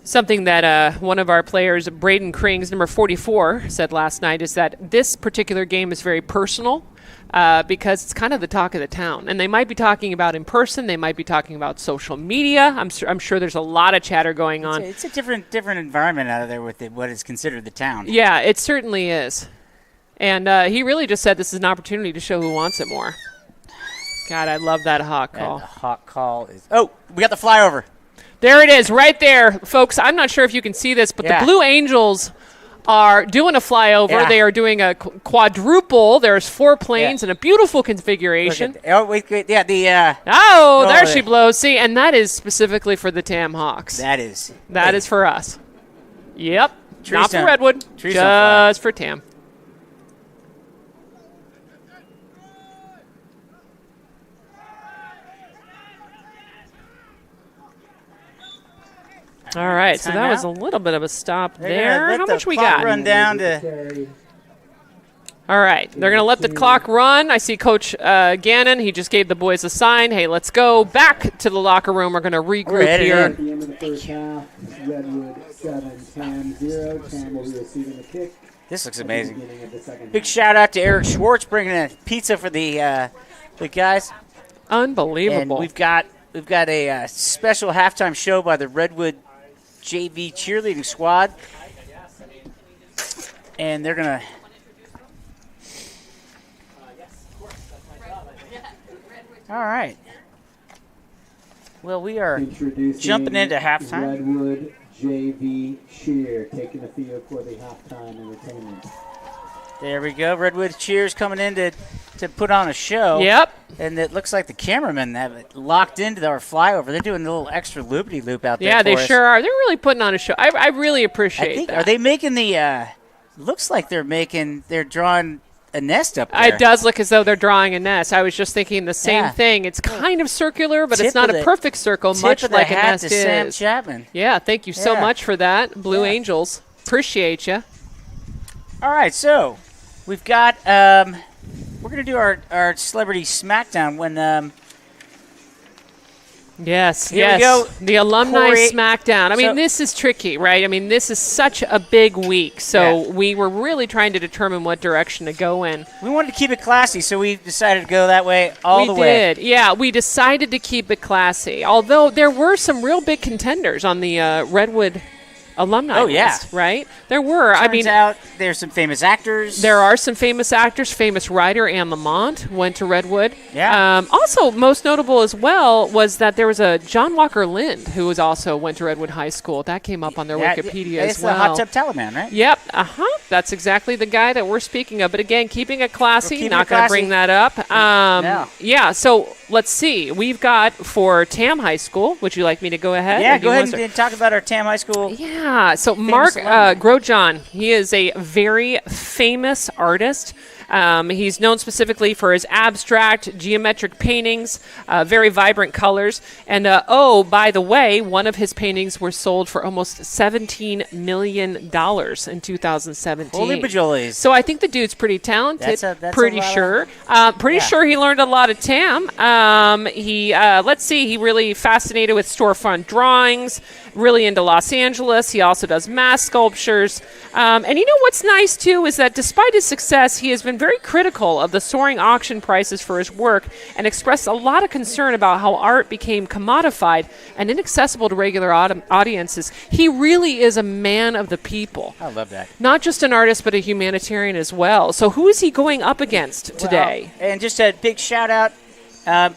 Something that one of our players, Braden Krings, number 44, said last night is that this particular game is very personal because it's kind of the talk of the town. And they might be talking about in person. They might be talking about social media. I'm sure there's a lot of chatter going on. It's a different environment out of there with what is considered the town. Yeah, it certainly is. And he really just said this is an opportunity to show who wants it more. God, I love that hawk call. That hawk call is... Oh, we got the flyover. There it is, right there. Folks, I'm not sure if you can see this, but the Blue Angels are doing a flyover. Yeah. They are doing a quadruple. There's 4 planes and a beautiful configuration. Wait, yeah, the... there she blows. See, and that is specifically for the Tam Hawks. That is for us. Yep. Trees Not for don't- Redwood. trees don't fly. Just for Tam. All right, so that was a little bit of a stop there. How much we got? Run down to... All right, they're going to let the clock run. I see Coach Gannon. He just gave the boys a sign. Hey, let's go back to the locker room. We're going to regroup here. At the end of the first half, Redwood 7, Tam 0. Tam will be receiving the kick. This looks amazing. Beginning of the second Big half. shout out to Eric Schwartz bringing in pizza for the guys. Unbelievable. And we've got a special halftime show by the Redwood JV cheerleading squad, and they're gonna. All right. Well, we are Introducing jumping into halftime. Redwood JV cheer taking the field for the halftime entertainment. There we go. Redwood cheers coming in to put on a show. Yep. And it looks like the cameramen have it locked into our flyover. They're doing a little extra loopity-loop out there. Yeah, they for us. sure are. They're really putting on a show. I really appreciate that. Are they making the? Looks like they're drawing a nest up there. It does look as though they're drawing a nest. I was just thinking the same thing. It's kind of circular, but it's not a perfect circle, much like a nest to Sam is. Chapman. Yeah, thank you so much for that, Blue Yeah. Angels. Appreciate you. All right, so we've got. We're gonna do our celebrity smackdown when. Yes, Here yes. we go. The alumni Corey. smackdown. I mean, So- this is tricky, right? I mean, this is such a big week. So we were really trying to determine what direction to go in. We wanted to keep it classy, so we decided to go that way all the We way. did. Yeah, we decided to keep it classy. Although there were some real big contenders on the Redwood alumni list, right? There were. Turns out there's some famous actors. There are some famous actors. Famous writer Anne Lamont went to Redwood. Yeah. Also, most notable as well was that there was a John Walker Lind who went to Redwood High School. That came up on their Wikipedia it's as well. the Hot Tub Taliban, right? Yep. That's exactly the guy that we're speaking of. But again, keeping it classy. keeping Not it going to classy. bring that up. No. Yeah. So let's see. We've got for Tam High School. Would you like me to go ahead? Yeah, Or do go you ahead want and talk about our Tam High School. Yeah, so Mark alumni. Grosjean, he is a very famous artist. He's known specifically for his abstract geometric paintings, very vibrant colors. And, by the way, one of his paintings were sold for almost $17 million in 2017. Holy bajolies. So I think the dude's pretty talented. That's a pretty lot of- sure. Pretty sure he learned a lot of Tam. He really fascinated with storefront drawings, really into Los Angeles. He also does mask sculptures. And you know what's nice, too, is that despite his success, he has been been very critical of the soaring auction prices for his work and expressed a lot of concern about how art became commodified and inaccessible to regular audiences. He really is a man of the people. I love that. Not just an artist, but a humanitarian as well. So who is he going up against today? Well, and just a big shout out.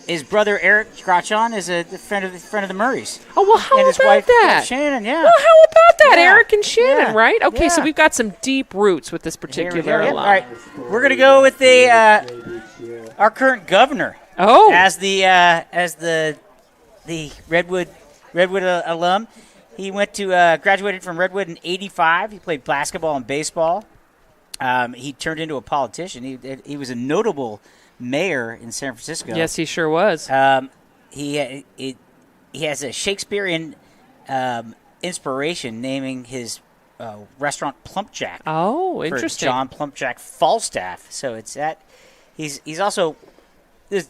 His brother Eric Grachon is a friend of the Murrays. Oh, well, how and his about wife, that? Shannon, yeah. Well, how about that, Yeah. Eric and Shannon, Yeah. right? Okay, so Yeah. we've got some deep roots with this Here we particular go. Yep. alum. All right, we're gonna go with our current governor Oh, as the Redwood alum. He went to graduated from Redwood in '85. He played basketball and baseball. He turned into a politician. He was a notable mayor in San Francisco. yes, he sure was. He has a Shakespearean inspiration, naming his restaurant Plumpjack Oh, for interesting. John Plumpjack Falstaff. So it's that. He's also this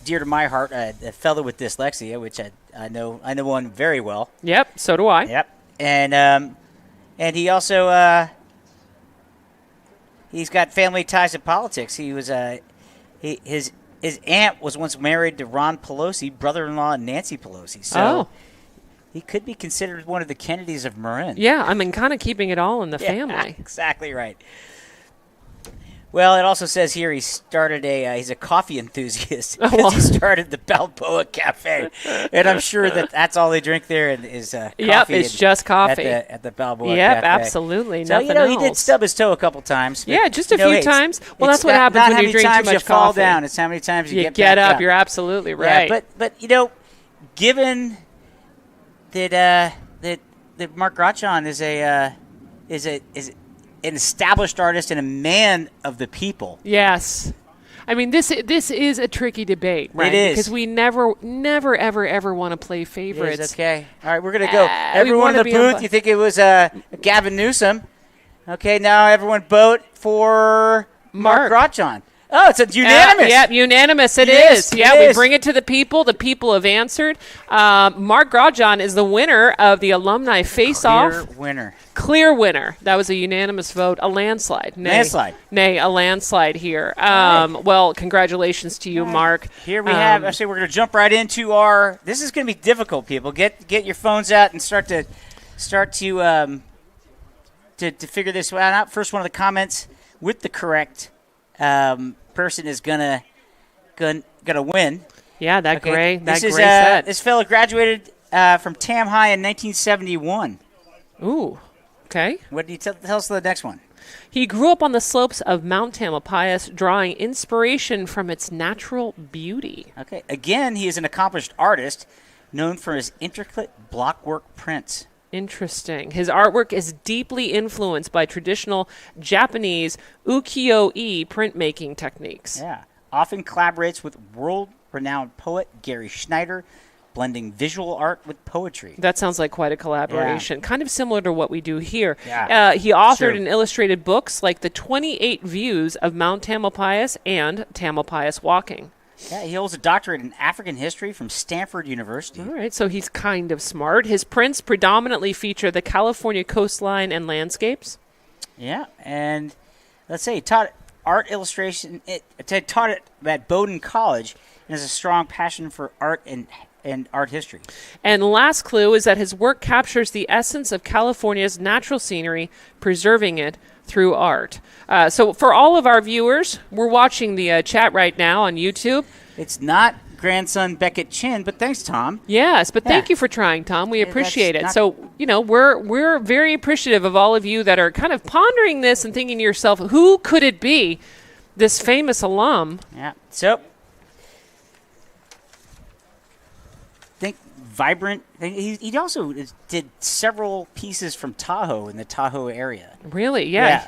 dear to my heart, a fellow with dyslexia, which I know one very well. Yep, so do I. Yep, and he also he's got family ties to politics. He was his aunt was once married to Ron Pelosi, brother-in-law of Nancy Pelosi. So he could be considered one of the Kennedys of Marin. Yeah, I mean, kind of keeping it all in the Yeah, family. exactly right. Well, it also says here he's a coffee enthusiast because well. he started the Balboa Cafe, and I'm sure that's all they drink there is coffee. Yep, it's just coffee. at the Balboa Yep, Cafe. absolutely. So Nothing he did else. stub his toe a couple times. But, Yeah, just a few hey, times. Well, it's that's what not happens when how you many drink too times much you fall coffee. down. It's how many times you You get get back up. You're absolutely right. Yeah, but given that Mark Grachon is an established artist and a man of the people. Yes. I mean, this is a tricky debate, right? It is. Because we never, ever want to play favorites. It's okay. All right, we're going to go. we Everyone in wanna the be booth, unbi- you think it was Gavin Newsom. Okay, now everyone vote for Mark Mark. Grachon. Oh, it's a unanimous. Yep, unanimous it Yes, is. Yeah, it we is. bring it to the people. The people have answered. Mark Grachon is the winner of the Alumni Face-Off. Clear winner. Clear winner. That was a unanimous vote. A landslide. Landslide. Nay, a landslide here. Well, congratulations to you, Mark. Here we have. Actually, we're going to jump right into our. This is going to be difficult, people. Get your phones out and start to figure this one out. First one of the comments with the correct person is gonna win. Yeah, that Okay, gray this is set. this fellow graduated from Tam High in 1971. Ooh. Okay. What do you tell us the next one? He grew up on the slopes of Mount Tamalpais, drawing inspiration from its natural beauty. Okay, again, he is an accomplished artist known for his intricate blockwork prints. Interesting. His artwork is deeply influenced by traditional Japanese ukiyo-e printmaking techniques. Yeah, often collaborates with world-renowned poet Gary Schneider, blending visual art with poetry. That sounds like quite a collaboration. Kind of similar to what we do here. Yeah, he authored true. and illustrated books like The 28 Views of Mount Tamalpais and Tamalpais Walking. Yeah, he holds a doctorate in African history from Stanford University. All right, so he's kind of smart. His prints predominantly feature the California coastline and landscapes. Yeah, and let's say he taught art illustration. Taught it at Bowdoin College, and has a strong passion for art and art history. And the last clue is that his work captures the essence of California's natural scenery, preserving it through art. So for all of our viewers, we're watching the chat right now on YouTube. It's not grandson Beckett Chin, but thanks, Tom. Yes, but thank Yeah. you for trying, Tom. We appreciate it. that's So, we're very appreciative of all of you that are kind of pondering this and thinking to yourself, who could it be, this famous alum? Yeah. So, think vibrant. He also did several pieces from Tahoe in the Tahoe area. Really? Yeah.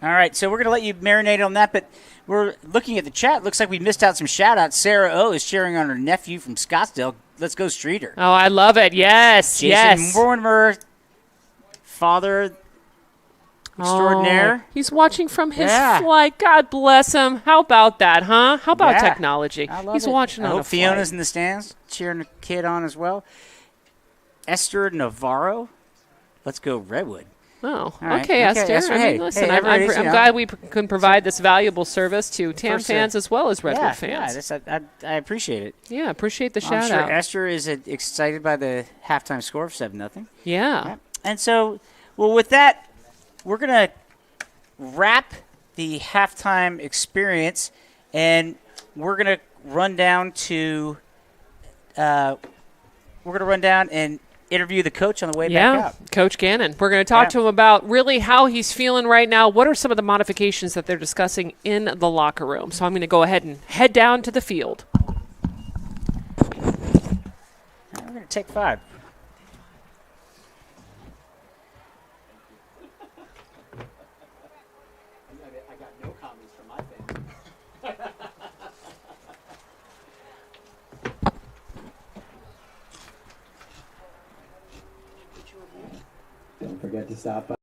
All right, so we're going to let you marinate on that, but we're looking at the chat. Looks like we missed out some shout-outs. Sarah O is cheering on her nephew from Scottsdale. Let's go Streeter. Oh, I love it. Yes, Jason yes. Mortimer, father extraordinaire. Oh, he's watching from his Yeah. flight. God bless him. How about that, huh? How about Yeah. technology? I love He's it. watching I on hope a flight. Fiona's in the stands cheering the kid on as well. Esther Navarro. Let's go Redwood. Oh, right. okay, Okay, Esther. Esther, I mean, hey, listen, hey, I'm everybody's, you know, glad we can provide this valuable service to TAM First, fans as well as Redwood fans. I appreciate it. Yeah, appreciate the I'm shout sure out. Esther is excited by the halftime score of 7-0. Yeah. And so, well, with that, we're going to wrap the halftime experience, and we're going to run down and interview the coach on the way back out. Coach Gannon. We're going to talk to him about really how he's feeling right now. What are some of the modifications that they're discussing in the locker room? So I'm going to go ahead and head down to the field. We're going to take 5. I got no comments from my family. Don't forget to stop by.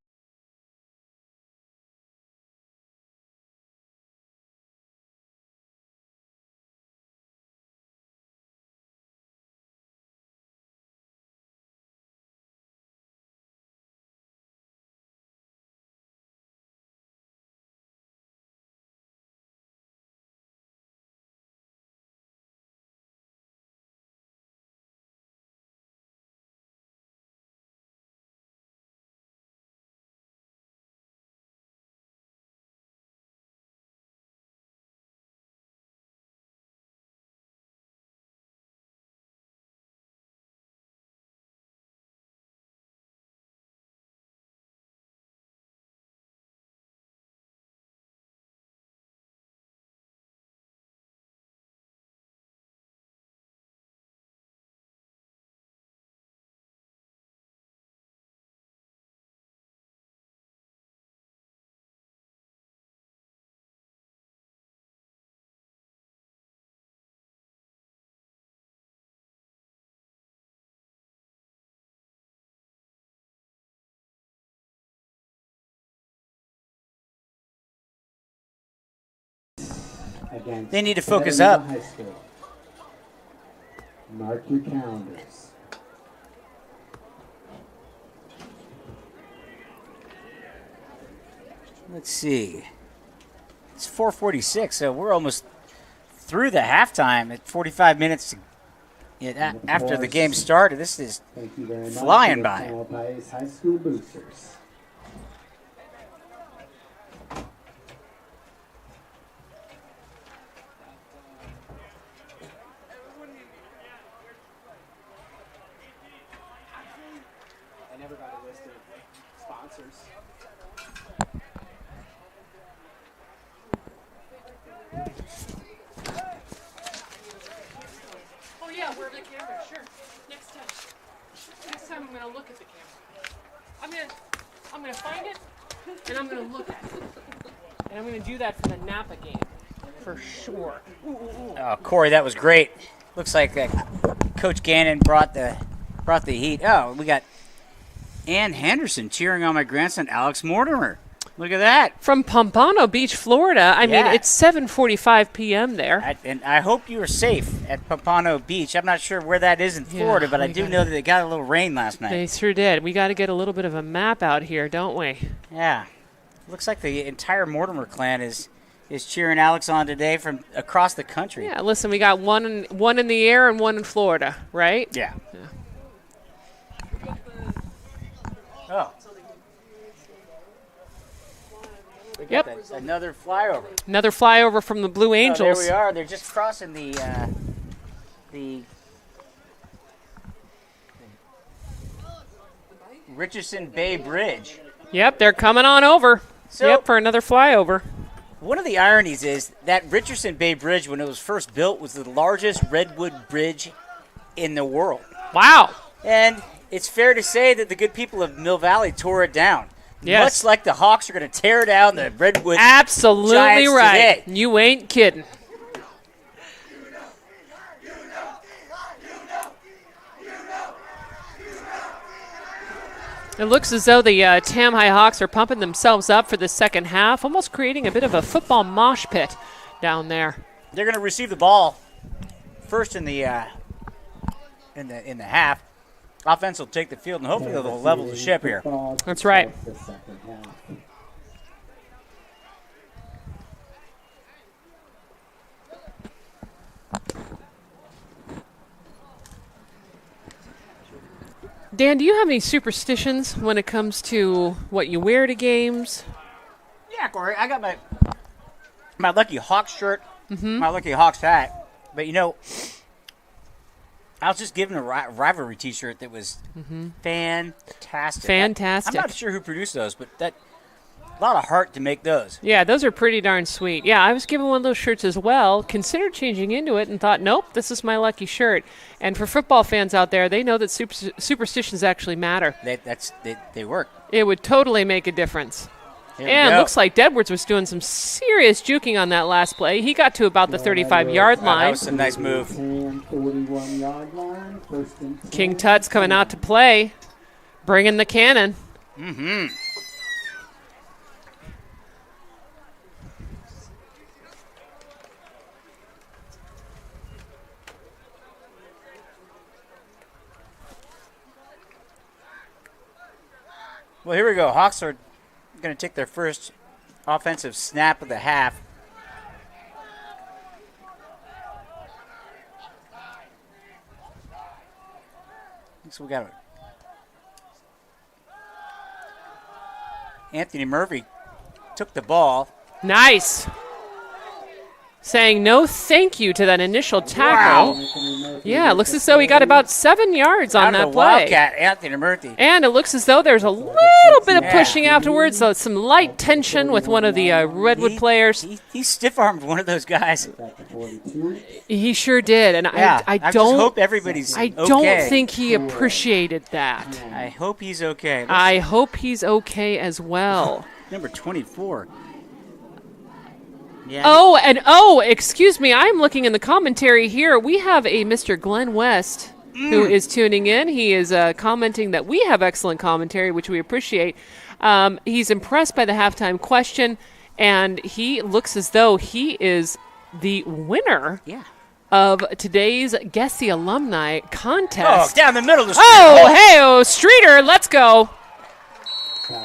They need to focus up. High School. Mark your calendars. Let's see. It's 4:46, so we're almost through the halftime at 45 minutes after the game started. This is Thank you very much. flying by. Tamalpais High School boosters. I never got a list of sponsors. Oh, yeah, where are the cameras? Sure. Next time. Next time I'm going to look at the camera. I'm going to find it, and I'm going to look at it. And I'm going to do that for the Napa game, for sure. Oh, Corey, that was great. Looks like Coach Gannon brought the heat. Oh, we got Ann Henderson cheering on my grandson, Alex Mortimer. Look at that. From Pompano Beach, Florida. I mean, Yeah. it's 7:45 p.m. there. And I hope you were safe at Pompano Beach. I'm not sure where that is in Florida, but I do know that they got a little rain last night. They sure did. We got to get a little bit of a map out here, don't we? Yeah. Looks like the entire Mortimer clan is cheering Alex on today from across the country. Yeah, listen, we got one in the air and one in Florida, right? Yeah. Oh. We got another flyover. Another flyover from the Blue Angels. Oh, there we are. They're just crossing the Richardson Bay Bridge. Yep, they're coming on over. So- For another flyover. One of the ironies is that Richardson Bay Bridge, when it was first built, was the largest redwood bridge in the world. Wow. And it's fair to say that the good people of Mill Valley tore it down. Yes. Much like the Hawks are going to tear down the redwood. Absolutely Giants right. today. You ain't kidding. It looks as though the Tam High Hawks are pumping themselves up for the second half, almost creating a bit of a football mosh pit down there. They're going to receive the ball first in the half. offense will take the field, and hopefully they'll level the ship here. That's right. The second half. Dan, do you have any superstitions when it comes to what you wear to games? Yeah, Corey, I got my Lucky Hawks shirt, my Lucky Hawks hat. But, I was just given a rivalry T-shirt that was fantastic. Fantastic. I'm not sure who produced those, but a lot of heart to make those. Yeah, those are pretty darn sweet. Yeah, I was given one of those shirts as well, considered changing into it, and thought, nope, this is my lucky shirt. And for football fans out there, they know that superstitions actually matter. They work. It would totally make a difference. Here we And go. looks like Edwards was doing some serious juking on that last play. He got to about the 35-yard That line. was a nice move. 41-yard line. First and 10. King Tut's coming out to play, bringing the cannon. Well, here we go. Hawks are going to take their first offensive snap of the half. So we got Anthony Murphy took the ball. Nice. Saying no thank you to that initial tackle. Yeah, it looks as though he got about 7 yards on Out of that the play. Wildcat, Anthony Murphy. And it looks as though there's a little bit of pushing afterwards, so some light tension with one of the Redwood players. He stiff-armed one of those guys. He sure did, and Yeah, I just don't. hope everybody's I okay. don't think he appreciated that. I hope he's okay. I hope he's okay as well. Number 24. Yeah. Excuse me. I'm looking in the commentary here. We have a Mr. Glenn West who is tuning in. He is commenting that we have excellent commentary, which we appreciate. He's impressed by the halftime question, and he looks as though he is the winner of today's Guess the Alumni contest. Oh, down the middle of the street. Oh, Streeter, let's go.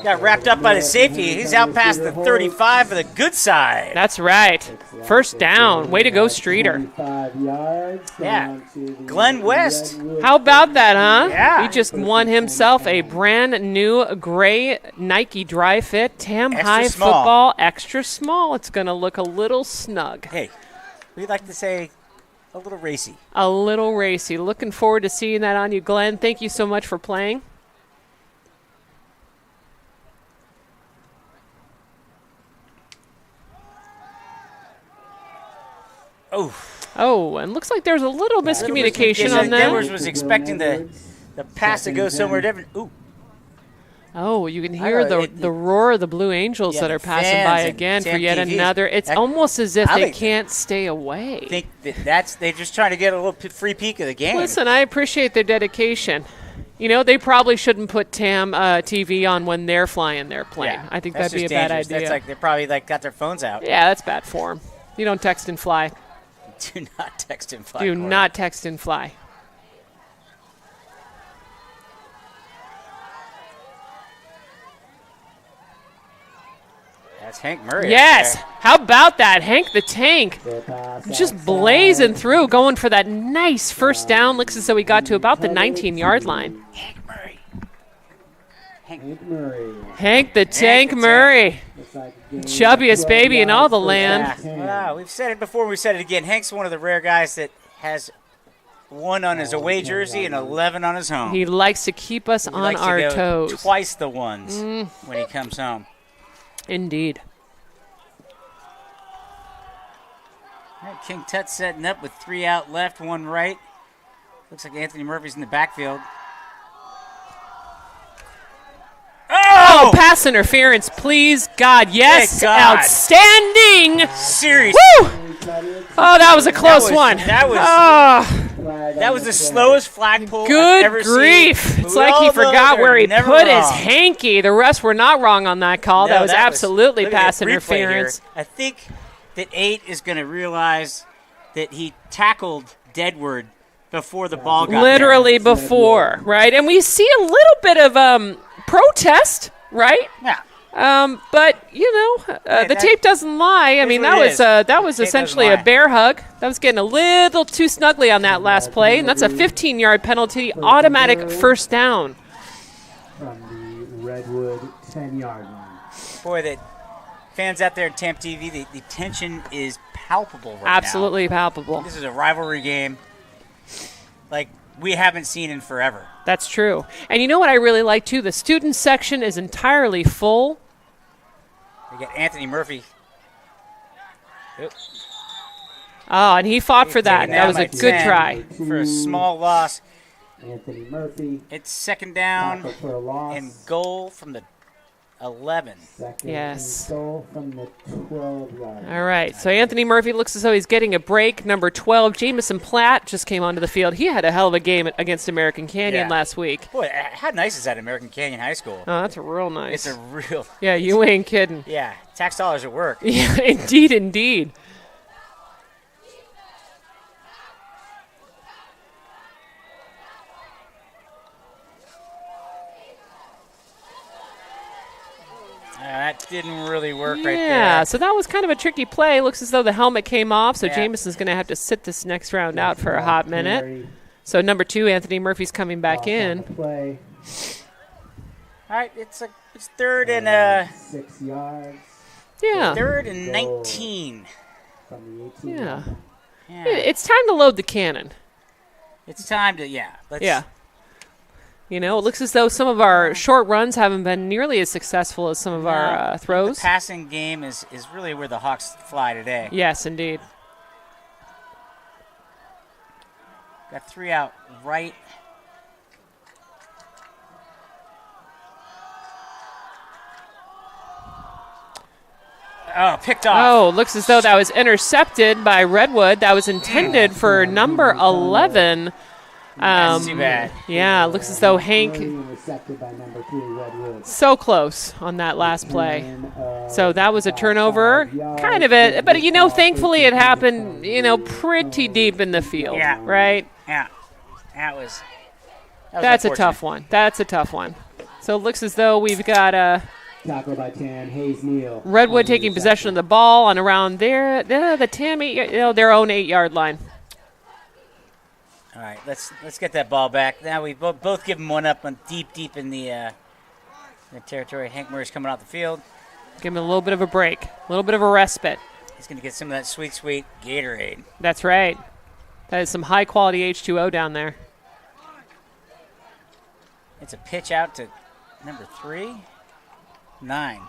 Got wrapped up by the safety. He's out past the 35 for the good side. That's right. First down. Way to go, Streeter. 25 yards. Yeah. down to the Glenn West. How about that, huh? Yeah. He just won himself a brand new gray Nike Dry Fit Tam Extra High small. Football Extra Small. It's going to look a little snug. Hey, we like to say a little racy. A little racy. Looking forward to seeing that on you, Glenn. Thank you so much for playing. Oh, and looks like there's a little miscommunication on that. Edwards was expecting the pass to go somewhere different. Ooh. Oh, you can hear know, the roar of the Blue Angels Yeah, that the are passing fans by and again for Sam yet TV. another. It's That- almost as if I they think- can't stay away. I think that's they're just trying to get a little free peek of the game. Listen, I appreciate their dedication. You know, they probably shouldn't put TAM TV on when they're flying their plane. Yeah, I think that's that'd be a just bad dangerous. idea. That's like they're probably got their phones out. Yeah, that's bad form. You don't text and fly. Do not text and fly. Do Corey. not text and fly. That's Hank Murray. Yes. up How about that? Hank the Tank. the pass Just outside. blazing through, going for that nice first down. Looks as though he got to about the 19-yard line. there. Hank Murray. Hank Murray. Hank the Tank the Tank. Murray. Looks like a gain of Chubbiest 12 baby in all yards the for land. Tam. Wow, we've said it before. We've said it again. Hank's one of the rare guys that has 1 on his away jersey and 11 on his home. He likes to keep us He on likes to our go toes. Mm. Twice the ones when he comes home. Indeed. All right, King Tut setting up with 3 out left, 1 right. Looks like Anthony Murphy's in the backfield. Oh, pass interference, please. God, yes. Thank God. Outstanding. Seriously. Woo! Oh, that was a close one. That was Oh, that was the slowest flagpole I've good ever grief. seen. It's like he All those forgot are where he never put his wrong. hanky. The rest were not wrong on that call. No, that was absolutely look at pass the replay here. interference. I think that 8 is going to realize that he tackled Deadwood before the ball got Literally before, right? And we see a little bit of protest, right? there. Yeah. But the tape doesn't lie. I mean, what it is. that was Tape essentially doesn't a lie. bear hug. That was getting a little too snugly on that last play, and that's a 15-yard penalty, automatic first down. From the Redwood 10-yard line. Boy, the fans out there at Tampa TV, the tension is palpable right now. Absolutely palpable. This is a rivalry game like we haven't seen in forever. That's true. And you know what I really like, too? The student section is entirely full. We got Anthony Murphy. Oop. Oh, and he fought for that. Taken That down was by a good 10 try. For a small loss. Anthony Murphy. It's second down Tackle for a loss. and goal from the 11. Second Yes. and goal from the 12-yard line. All right, so Anthony Murphy looks as though he's getting a break. Number 12, Jamison Platt, just came onto the field. He had a hell of a game against American Canyon Yeah. last week. Boy, how nice is that American Canyon High School? Oh, that's real nice. It's a real, Yeah, you ain't kidding. yeah, tax dollars at work. Yeah, indeed, indeed. That didn't really work right there. Yeah, so that was kind of a tricky play. Looks as though the helmet came off, so Yeah. Jamison's going to have to sit this next round out for a hot minute. Carry So number 2, Anthony Murphy's coming back off in. on the play. All right, it's third and 6 yards Yeah, third and 19. from the 18. yeah. Yeah. It's time to load the cannon. It's time to let's Yeah. You know, it looks as though some of our short runs haven't been nearly as successful as some of our throws. The passing game is really where the Hawks fly today. Yes, indeed. Got 3 out right. Oh, picked off. Oh, looks as though that was intercepted by Redwood. That was intended for number 11. That's too bad. Yeah, looks as though Hank Early intercepted by number 3, Redwood. so close on that last play. And, So that was a turnover, kind of it. But, thankfully it happened, pretty deep in the field, Yeah. right? Yeah, that was That's a unfortunate. tough one. That's a tough one. So it looks as though we've got tackle by Tam Hayes Neal. Redwood taking possession of the ball on around there, the Tam, their own 8-yard line. All right, let's get that ball back. Now we both give him one up on deep in the territory. Hank Murray's coming off the field. Give him a little bit of a break, a little bit of a respite. He's going to get some of that sweet Gatorade. That's right. That is some high-quality H2O down there. It's a pitch out to number 3, 9.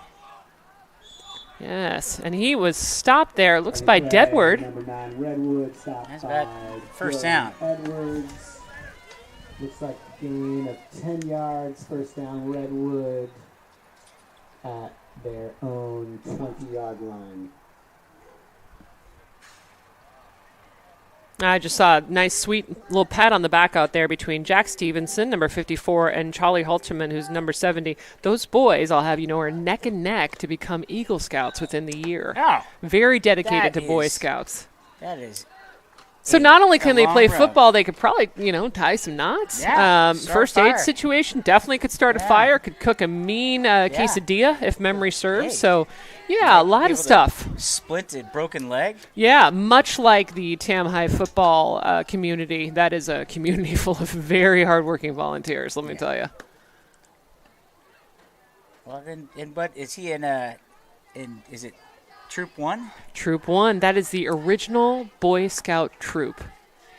Yes, and he was stopped there. It looks by Deadward. Number 9, Redwood stopped That's by bad. First Jordan down. Edwards. Looks like a gain of 10 yards. First down, Redwood at their own 20-yard line. I just saw a nice, sweet little pat on the back out there between Jack Stevenson, number 54, and Charlie Halterman, who's number 70. Those boys, I'll have you know, are neck and neck to become Eagle Scouts within the year. Oh, Very dedicated That to Boy is- Scouts. that is So not only can they long play road. football, they could probably, tie some knots. Yeah, start a First aid fire. situation definitely could start a Yeah. fire. Could cook a mean quesadilla if memory serves. Hey. So, yeah, a lot able of to stuff. splinted, broken leg. Yeah, much like the Tam High football community, that is a community full of very hardworking volunteers. Let me tell you. Well, then, but is he in is it Troop 1? Troop 1, that is the original Boy Scout troop.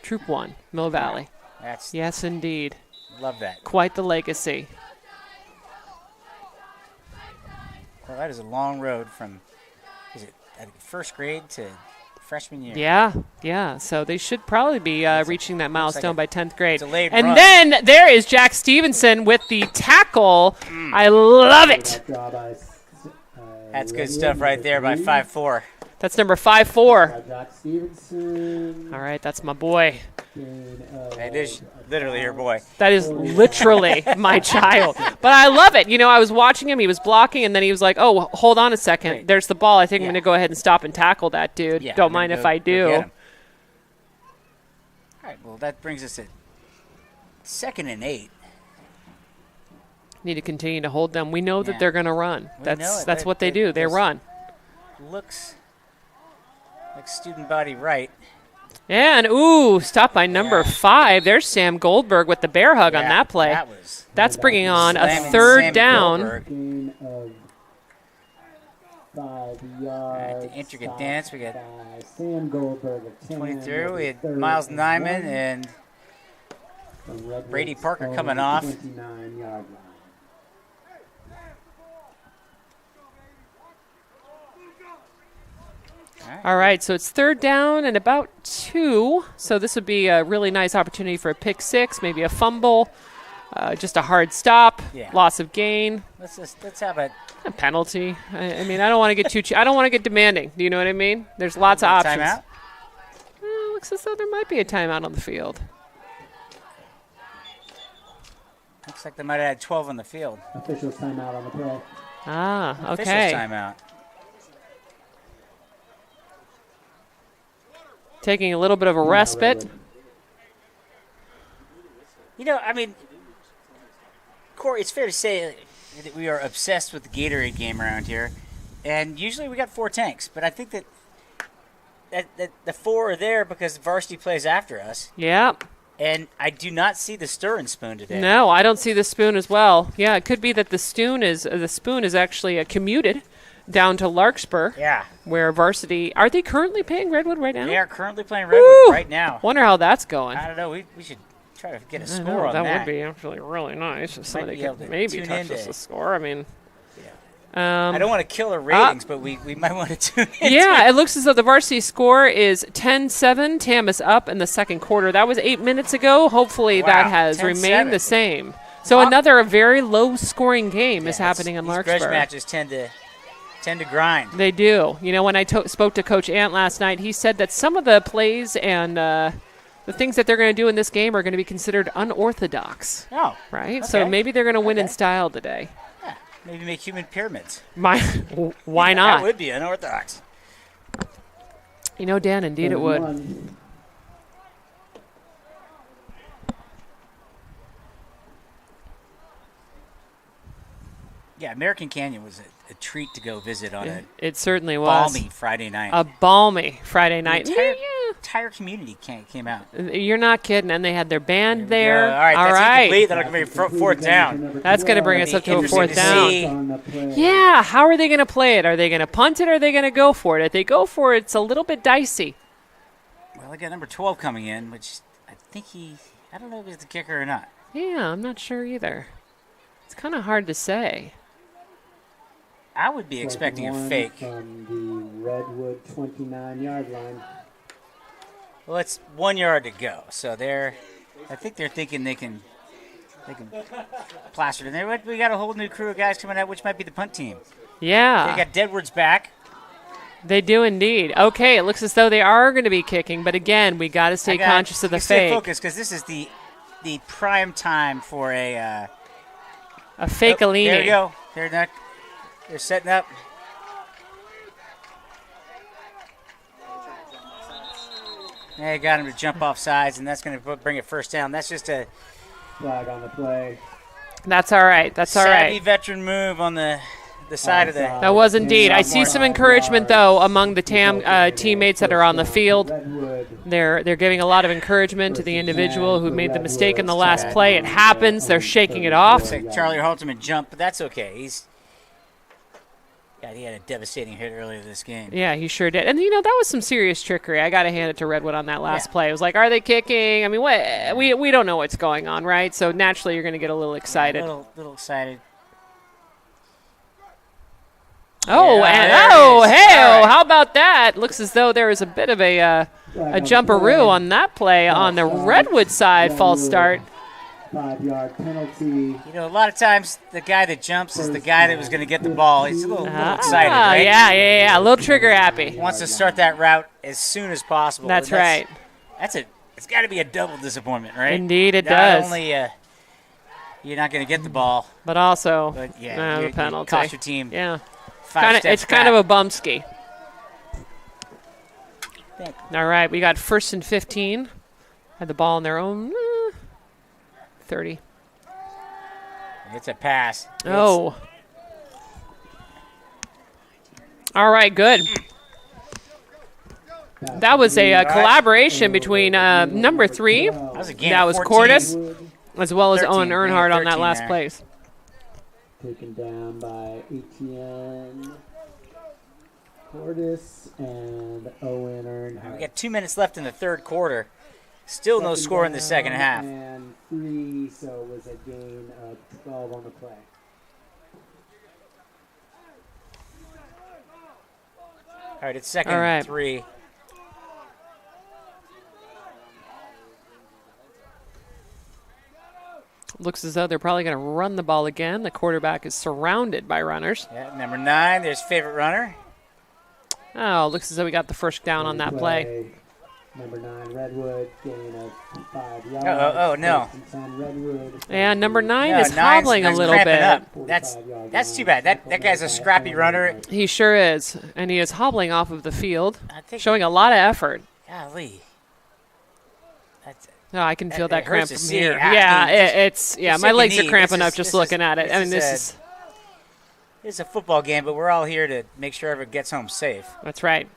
Troop 1, Mill Valley. That's Yes, indeed. love that. Quite the legacy. Well, that is a long road from first grade to freshman year. Yeah. So they should probably be reaching that milestone by 10th grade. delayed And run. then there is Jack Stevenson with the tackle. I love it. That draw by, That's good Redwood, stuff right number there by 3. 5'4". That's number 5'4". By Jack Stevenson. All right, that's my boy. Gain of That is literally your boy. That is literally my child. But I love it. I was watching him. He was blocking, and then he was like, oh, hold on a second. Right. There's the ball. I think I'm Yeah. going to go ahead and stop and tackle that dude. Yeah, Don't I'm gonna mind if go- I go do. get him. All right, well, that brings us to 2nd and 8. Need to continue to hold them. We know that Yeah. they're going to run. We know That's it. that's what they do. They just run. Looks like student body right. Yeah, and ooh, stop by number 5. There's Sam Goldberg with the bear hug on Yeah, that play. That was That's bringing on a slamming 3rd Sammy down. Goldberg. Gain of 5 yards. the intricate Stop dance, we got by Sam Goldberg at 10. 23. We had 3rd Miles and Nyman 1 and from Redwood's Brady Parker own coming off. 29-yard line. All right, so it's 3rd down and about 2. So this would be a really nice opportunity for a pick 6, maybe a fumble, just a hard stop, Yeah. loss of gain, let's have a a penalty. I mean, I don't want to get I don't want to get demanding. Do you know what I mean? There's lots of options. timeout. Looks as though there might be a timeout on the field. Looks like they might have had 12 on the field. Officials timeout on the play. Ah, Officials okay. timeout. Taking a little bit of a respite. Redwood. You know, I mean, Corey, it's fair to say that we are obsessed with the Gatorade game around here, and usually we got 4 tanks, but I think that the 4 are there because varsity plays after us, Yeah. and I do not see the stir and spoon today. No, I don't see the spoon as well. Yeah, it could be that the spoon is actually commuted down to Larkspur, Yeah, where varsity. Are they currently playing Redwood right now? they are currently playing Redwood Woo! right now. Wonder how that's going. I don't know. We should try to get a I score know, on that that. would be actually really nice if somebody be able could to maybe tune touch into us it. the score. I mean, I don't want to kill our ratings, but we might want to tune in. yeah, it looks as though the varsity score is 10-7. Tam is up in the 2nd quarter. That was 8 minutes ago. Hopefully that Wow, has 10-7. remained the same. So another very low-scoring game is happening in These grudge Larkspur. matches tend to grind. They do. You know, when I spoke to Coach Ant last night, he said that some of the plays and the things that they're going to do in this game are going to be considered unorthodox, Oh, right? So Okay. maybe they're going to win in Okay. style today. yeah. Maybe make human pyramids. Why That not? would be unorthodox. You know, Dan, indeed it would. 1. Yeah, American Canyon was a treat to go visit on a It certainly was. balmy Friday night. A balmy Friday night. entire, Yeah, entire community came out. you're not kidding. And they had their band there. Yeah, all right, that's incomplete. That'll be 4th down. That's going to bring us up to a Interesting 4th to down. see. On the play. Yeah, how are they going to play it? Are they going to punt it or are they going to go for it? If they go for it, it's a little bit dicey. Well, I got number 12 coming in, which I think I don't know if he's the kicker or not. Yeah, I'm not sure either. It's kind of hard to say. I would be expecting a fake. From the Redwood 29-yard line. Well, it's 1 yard to go, so I think they're thinking they can plaster it in there. We got a whole new crew of guys coming out, which might be the punt team. Yeah, They got Deadwood's back. they do indeed. Okay, it looks as though they are going to be kicking, but again, we got to stay conscious of the Stay fake. focused because this is the prime time for a. A There fake-a-leaning. we go. They're setting up. They got him to jump off sides, and that's going to bring it 1st down. That's just a Flag on the play. That's all right. That's all savvy right. veteran move on the side of the. That was indeed. I see some encouragement, though, among the TAM teammates that are on the field. Redwood. They're giving a lot of encouragement to the individual who made the mistake in the last play. It happens. They're shaking it off. Looks like Charlie Halterman jumped, but that's okay. He had a devastating hit earlier this game. Yeah, he sure did. And, you know, that was some serious trickery. I got to hand it to Redwood on that last Yeah. play. It was like, are they kicking? I mean, what? We don't know what's going on, right? So naturally you're going to get a little excited. A little excited. Oh, Yeah, and there it oh, is. hey, All right. how about that? Looks as though there was a bit of a jumperoo on that play on the Redwood side, false start. 5-yard penalty. You know, a lot of times the guy that jumps is the guy that was going to get the ball. He's a little excited, Ah, right? yeah, a little trigger happy. Wants to start that route as soon as possible. That's And right. It's got to be a double disappointment, right? Indeed it Not does. only you're not going to get the ball, But also, but yeah, the you penalty. cost your team Yeah, 5 steps it's kind of back. a bumski. All right, we got 1st and 15 Had the ball in their own 30. It's a pass. Oh. All right, good. That was a collaboration between number 3. That was a game That of was 14. Cordis, as well as 13, Owen Earnhardt on that 13 last there. place. Taken down by Etienne, Cordis, and Owen Earnhardt. We got 2 minutes left in the third quarter. Still no score in the second half. And 3, so it was a gain of 12 on the play. All right, it's second All right. and 3. Looks as though they're probably going to run the ball again. The quarterback is surrounded by runners. Yeah, number 9, there's favorite runner. Oh, looks as though we got the first down on that play. Number 9, Redwood, gain of 5 yards. Oh, no. First and 10, Redwood. And number 9 No, is hobbling a nine's little cramping bit. up. That's too bad. That guy's a scrappy runner. He sure is. And he is hobbling off of the field, I think. showing a lot of effort. Golly. That's Oh, I can feel That that cramp hurts from to see. here. Ah, Yeah, I mean, it's my second legs are knee. cramping This up is- just this looking is- at it. I mean, this this is is it's a football game, but we're all here to make sure everyone gets home safe. that's right.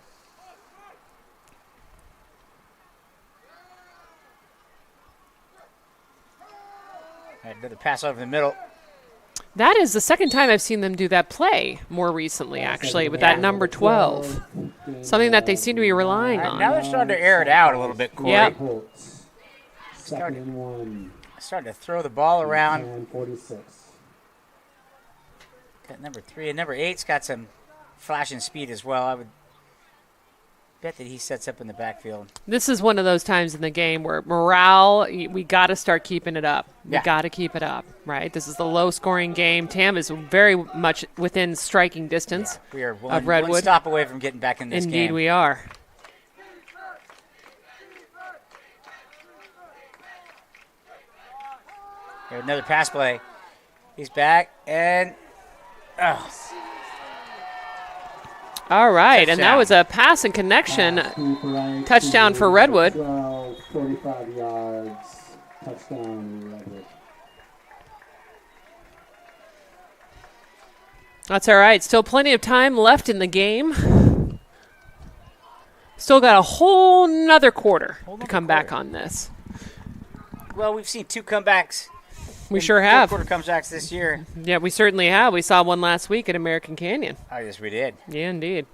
All right, another pass over the middle. That is the second time I've seen them do that play more recently, actually, with that number 12. Something that they seem to be relying All right, now on. they're starting to air it out a little bit, Corey. Yep. Colts. Second and 1. Starting to throw the ball around. And 46. Got number 3 and number 8's got some flashing speed as well. I would bet that he sets up in the backfield. This is one of those times in the game where morale, we got to start keeping it up. We Yeah. got to keep it up, right? This is the low-scoring game. Tam is very much within striking distance. We are one Redwood. stop away from getting back in this Indeed, game. we are. Here, another pass play. He's back, and All right, and that Touchdown. was a pass and connection. Touchdown for Redwood. 12, 45 yards. Touchdown, Redwood. That's all right. Still plenty of time left in the game. Still got a whole nother quarter to come back on this. well, we've seen 2 comebacks. We sure have. Quarter comebacks this year. Yeah, we certainly have. We saw one last week at American Canyon. Oh, yes, we did. Yeah, indeed.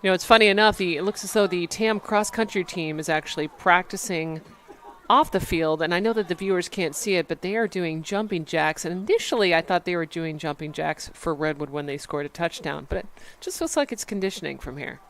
You know, it's funny enough, it looks as though the TAM cross-country team is actually practicing off the field, and I know that the viewers can't see it, but they are doing jumping jacks. And initially, I thought they were doing jumping jacks for Redwood when they scored a touchdown, but it just looks like it's conditioning from here.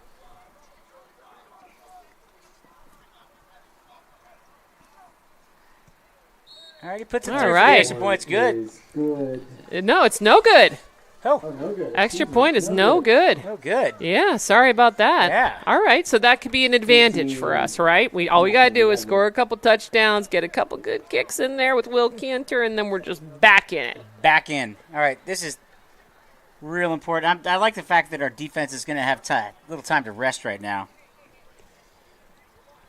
All right, he puts it All through. right. Extra point's good. Is good. No, it's no good. Oh, no good. Extra point is no good. Oh, good. Yeah, sorry about that. Yeah. All right, so that could be an advantage for us, right? All we got to do is score a couple touchdowns, get a couple good kicks in there with Will Cantor, and then we're just back in it. Back in. All right, this is real important. I like the fact that our defense is going to have little time to rest right now.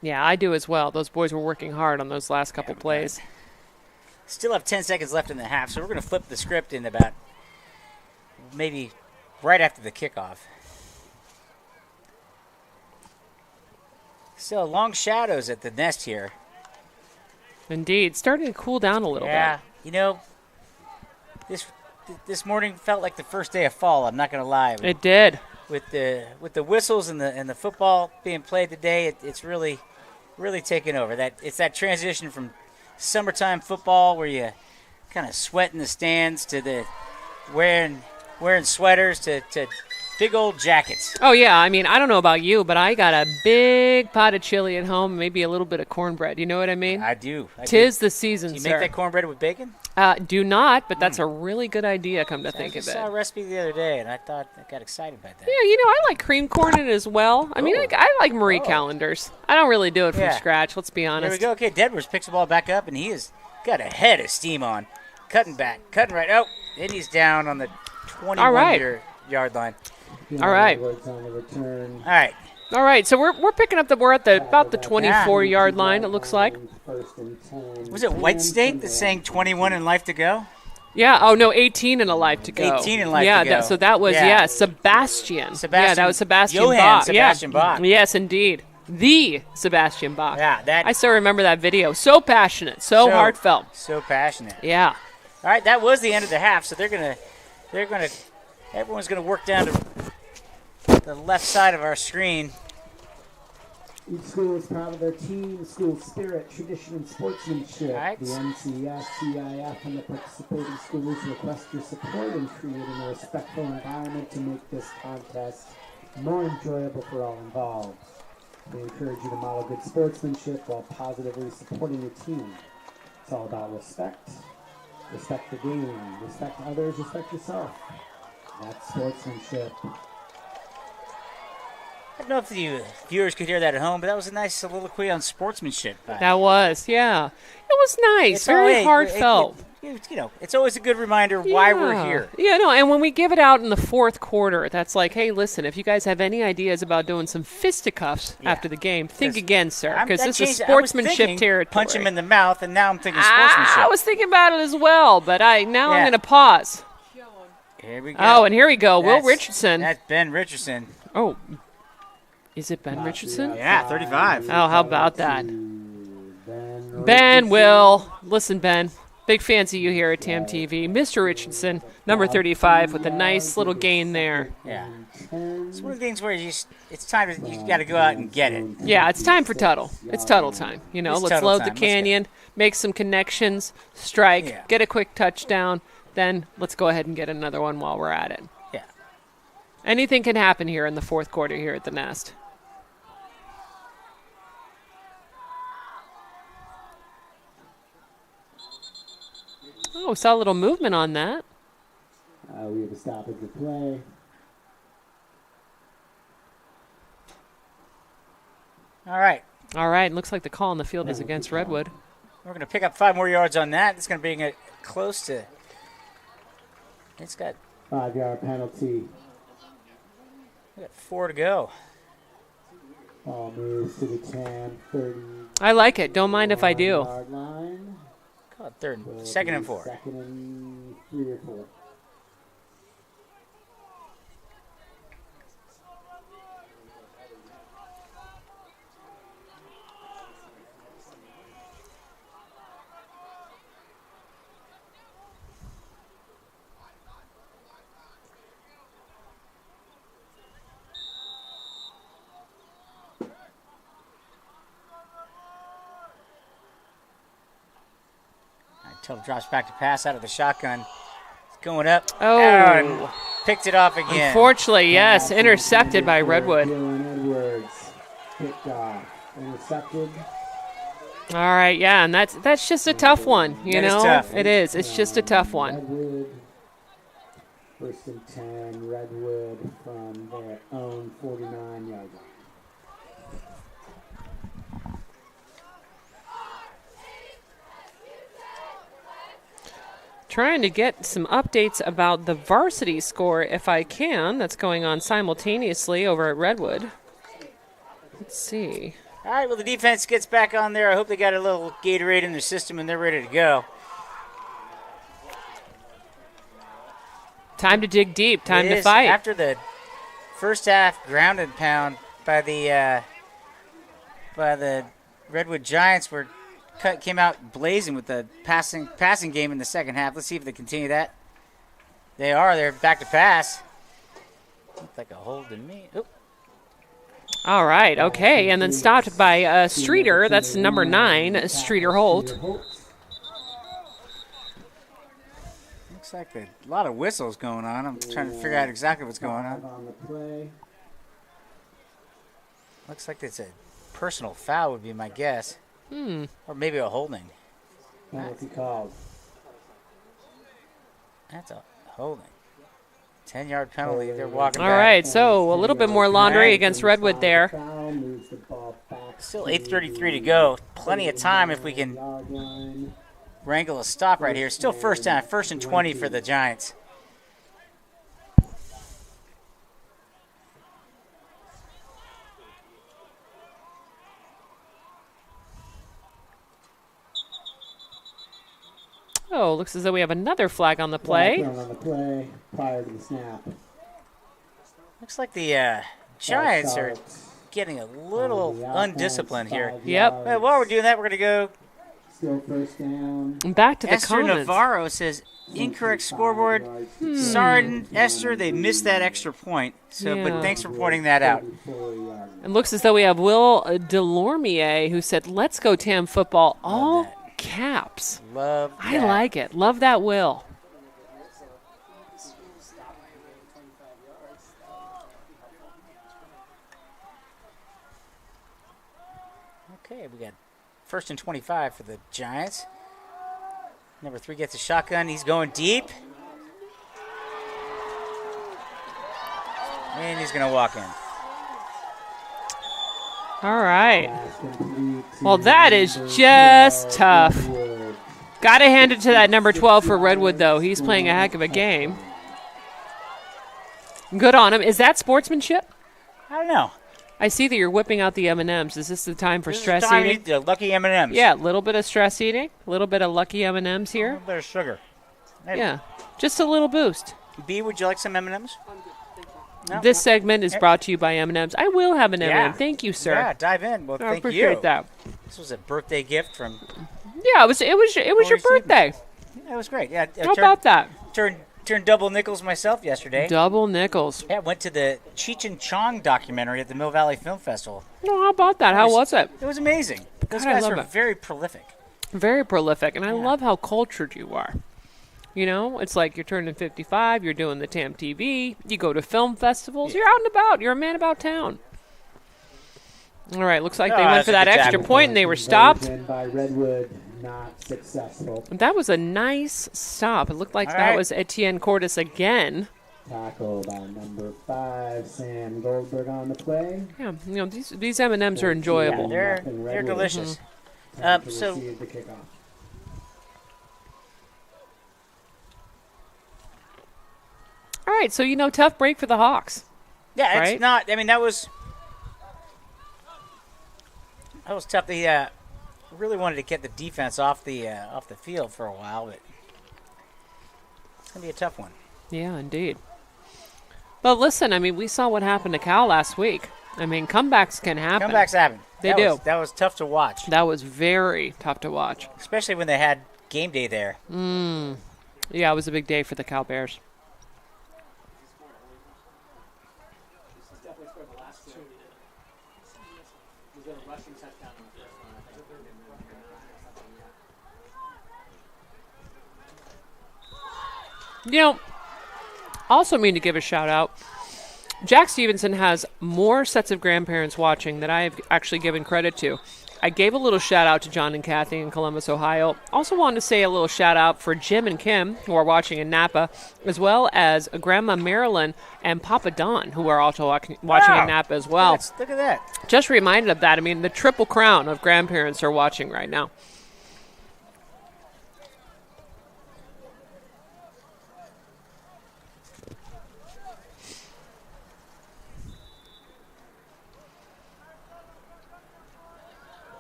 Yeah, I do as well. Those boys were working hard on those last couple plays. Still have 10 seconds left in the half, so we're going to flip the script in about maybe right after the kickoff. Still long shadows at the nest here. Indeed, starting to cool down a little Yeah, you know, this morning felt like the first day of fall. I'm not going to lie. bit. It did. With the whistles and the football being played today, it's really taken over. It's that transition from summertime football where you kind of sweat in the stands to the wearing sweaters to big old jackets. Oh, yeah. I mean, I don't know about you, but I got a big pot of chili at home, maybe a little bit of cornbread. You know what I mean? I do. Tis the season, Do you sir. make that cornbread with bacon? Do not, but that's a really good idea, come to think I of just saw a it. recipe the other day, and I got excited about that. Yeah, you know, I like cream corn in it as well. I mean, Oh. I like Marie Oh. calendars. I don't really do it from Yeah. scratch, let's be There we honest. go. Okay, Dedwars picks the ball back up, and he has got a head of steam on. Cutting back, cutting right. Oh, and he's down on the 21 All right. yard line. All right. Edwards on the return. All right. All right, so we're picking up we're at about the 24-yard line. It looks like. Was it White State that's saying 21 and life to go? Yeah. Oh no, 18 and a life to go. 18 and life yeah, to go. So that was Sebastian. Yeah, that was Sebastian Johann Bach. Sebastian Bach. Yes, indeed. The Sebastian Bach. Yeah, I still remember that video. So passionate, so heartfelt. So passionate. Yeah. All right, that was the end of the half. So everyone's gonna work down to the left side of our screen. Each school is proud of their team, school spirit, tradition, and sportsmanship. Right. The NCS, CIF, and the participating schools request your support in creating a respectful environment to make this contest more enjoyable for all involved. We encourage you to model good sportsmanship while positively supporting your team. It's all about respect. Respect the game. Respect others. Respect yourself. That's sportsmanship. I don't know if the viewers could hear that at home, but that was a nice soliloquy on sportsmanship. That was, yeah. It was nice, very heartfelt. It's always a good reminder why we're here. Yeah, no, and when we give it out in the fourth quarter, that's like, hey, listen, if you guys have any ideas about doing some fisticuffs after the game, think again, sir, because this is sportsmanship territory. Punch him in the mouth, and now I'm thinking sportsmanship. I was thinking about it as well, but I'm going to pause. Here we go. Oh, and here we go. Will Richardson. That's Ben Richardson. Oh, is it Ben Richardson? Yeah, 35. Oh, how about that? Ben, Will. Listen, Ben. Big fans of you here at TAM TV. Mr. Richardson, number 35, with a nice little gain there. Yeah. It's one of the things where you got to go out and get it. Yeah, it's time for Tuttle. It's Tuttle time. Let's load the canyon, make some connections, strike, get a quick touchdown, then let's go ahead and get another one while we're at it. Yeah. Anything can happen here in the fourth quarter here at the Nest. Oh, saw a little movement on that. We have a stoppage of play. All right. All right. Looks like the call on the field is against Redwood. We're going to pick up 5 more yards on that. It's going to bring it close to. It's got 5-yard penalty. We got 4 to go. Ball moves to the 10, 30. I like it. Don't mind if I do. Yard line. Call it third, second and 4. Second and 3 or 4. Tuttle drops back to pass out of the shotgun. It's going up. Oh. And picked it off again. Unfortunately, yes. Intercepted by Redwood. Edwards. Picked off. Intercepted. All right, yeah, and that's just a tough one, you know? Is tough. It is. It's just a tough one. Redwood. First and 10, Redwood from their own 49-yard line. Trying to get some updates about the varsity score, if I can. That's going on simultaneously over at Redwood. Let's see. All right, well, the defense gets back on there. I hope they got a little Gatorade in their system and they're ready to go. Time to dig deep. Time to fight. After the first half ground and pound by the Redwood Giants, came out blazing with the passing game in the second half. Let's see if they continue that. They are. They're back to pass. Looks like a hold to me. Oop. All right, okay, and then stopped by Streeter. That's number 9, Streeter Holt. Looks like a lot of whistles going on. I'm trying to figure out exactly what's going on. Looks like it's a personal foul would be my guess. Or maybe a holding. Penalty called. That's a holding. 10-yard penalty. They're walking All back. right, so a little bit more laundry against Redwood there. Still 8:33 to go. Plenty of time if we can wrangle a stop right here. Still first down, 1st and 20 for the Giants. Oh, looks as though we have another flag on the Flag play. thrown on the play prior to the snap. Looks like the Giants are Start getting a on little the offense, undisciplined here. 5 Yep. yards. While we're doing that, we're going to go. Still first down. And back to the Esther comments. Navarro says, incorrect scoreboard. Sorry, Esther, they missed that extra point. So, Yeah. but thanks for pointing that out. It looks as though we have Will Delormier who said, "Let's go Tam football." All that. caps. Love I that. like it. Love that, Will. Okay, we got 1st and 25 for the Giants. Number 3 gets a shotgun. He's going deep. And he's going to walk in. All right. Well, that is just tough. Got to hand it to that number 12 for Redwood, though. He's playing a heck of a game. Good on him. Is that sportsmanship? I don't know. I see that you're whipping out the M&Ms. Is this the time for This is stress time to eating? eat the lucky M&Ms. Yeah, a little bit of stress eating, a little bit of lucky M&Ms A here. little bit of sugar. Hey, Yeah, just a little boost. B, would you like some M&Ms? No? This segment is brought to you by M&Ms. I will have an M&M. Yeah. Thank you, sir. Yeah, dive in. Well, I thank appreciate you. that. This was a birthday gift from. Yeah, it was your Stevens. birthday. Yeah, it was great. Yeah, I How about that? turned double nickels myself yesterday. Double nickels. Yeah, went to the Cheech and Chong documentary at the Mill Valley Film Festival. Oh, how about that? How was it? It was amazing. Those God, I guys love are it. very prolific. Very prolific, and I Yeah. love how cultured you are. You know, it's like you're turning 55, you're doing the TAM TV, you go to film festivals, you're out and about, you're a man about town. All right, looks like they went that's for a that good extra tackle. point and they were stopped. Conversion by Redwood, not successful. That was a nice stop. It looked like All that right. was Etienne Cordes again. Tackle by number 5, Sam Goldberg on the play. Yeah, you know, these M&Ms are enjoyable. Yeah, Nothing they're Redwood. delicious. Time to So- receive the kickoff. All right, so, you know, tough break for the Hawks. Yeah, it's Right? not. I mean, that was tough. They really wanted to get the defense off the field for a while, but it's gonna be a tough one. Yeah, indeed. But listen, I mean, we saw what happened to Cal last week. I mean, comebacks can happen. Comebacks happen. They do. That was tough to watch, That was very tough to watch. especially when they had game day there. Yeah, it was a big day for the Cal Bears. You know, also mean to give a shout out. Jack Stevenson has more sets of grandparents watching than I have actually given credit to. I gave a little shout out to John and Kathy in Columbus, Ohio. Also wanted to say a little shout out for Jim and Kim, who are watching in Napa, as well as Grandma Marilyn and Papa Don, who are also watching Wow. in Napa as well. Look at that. Just reminded of that. I mean, the triple crown of grandparents are watching right now.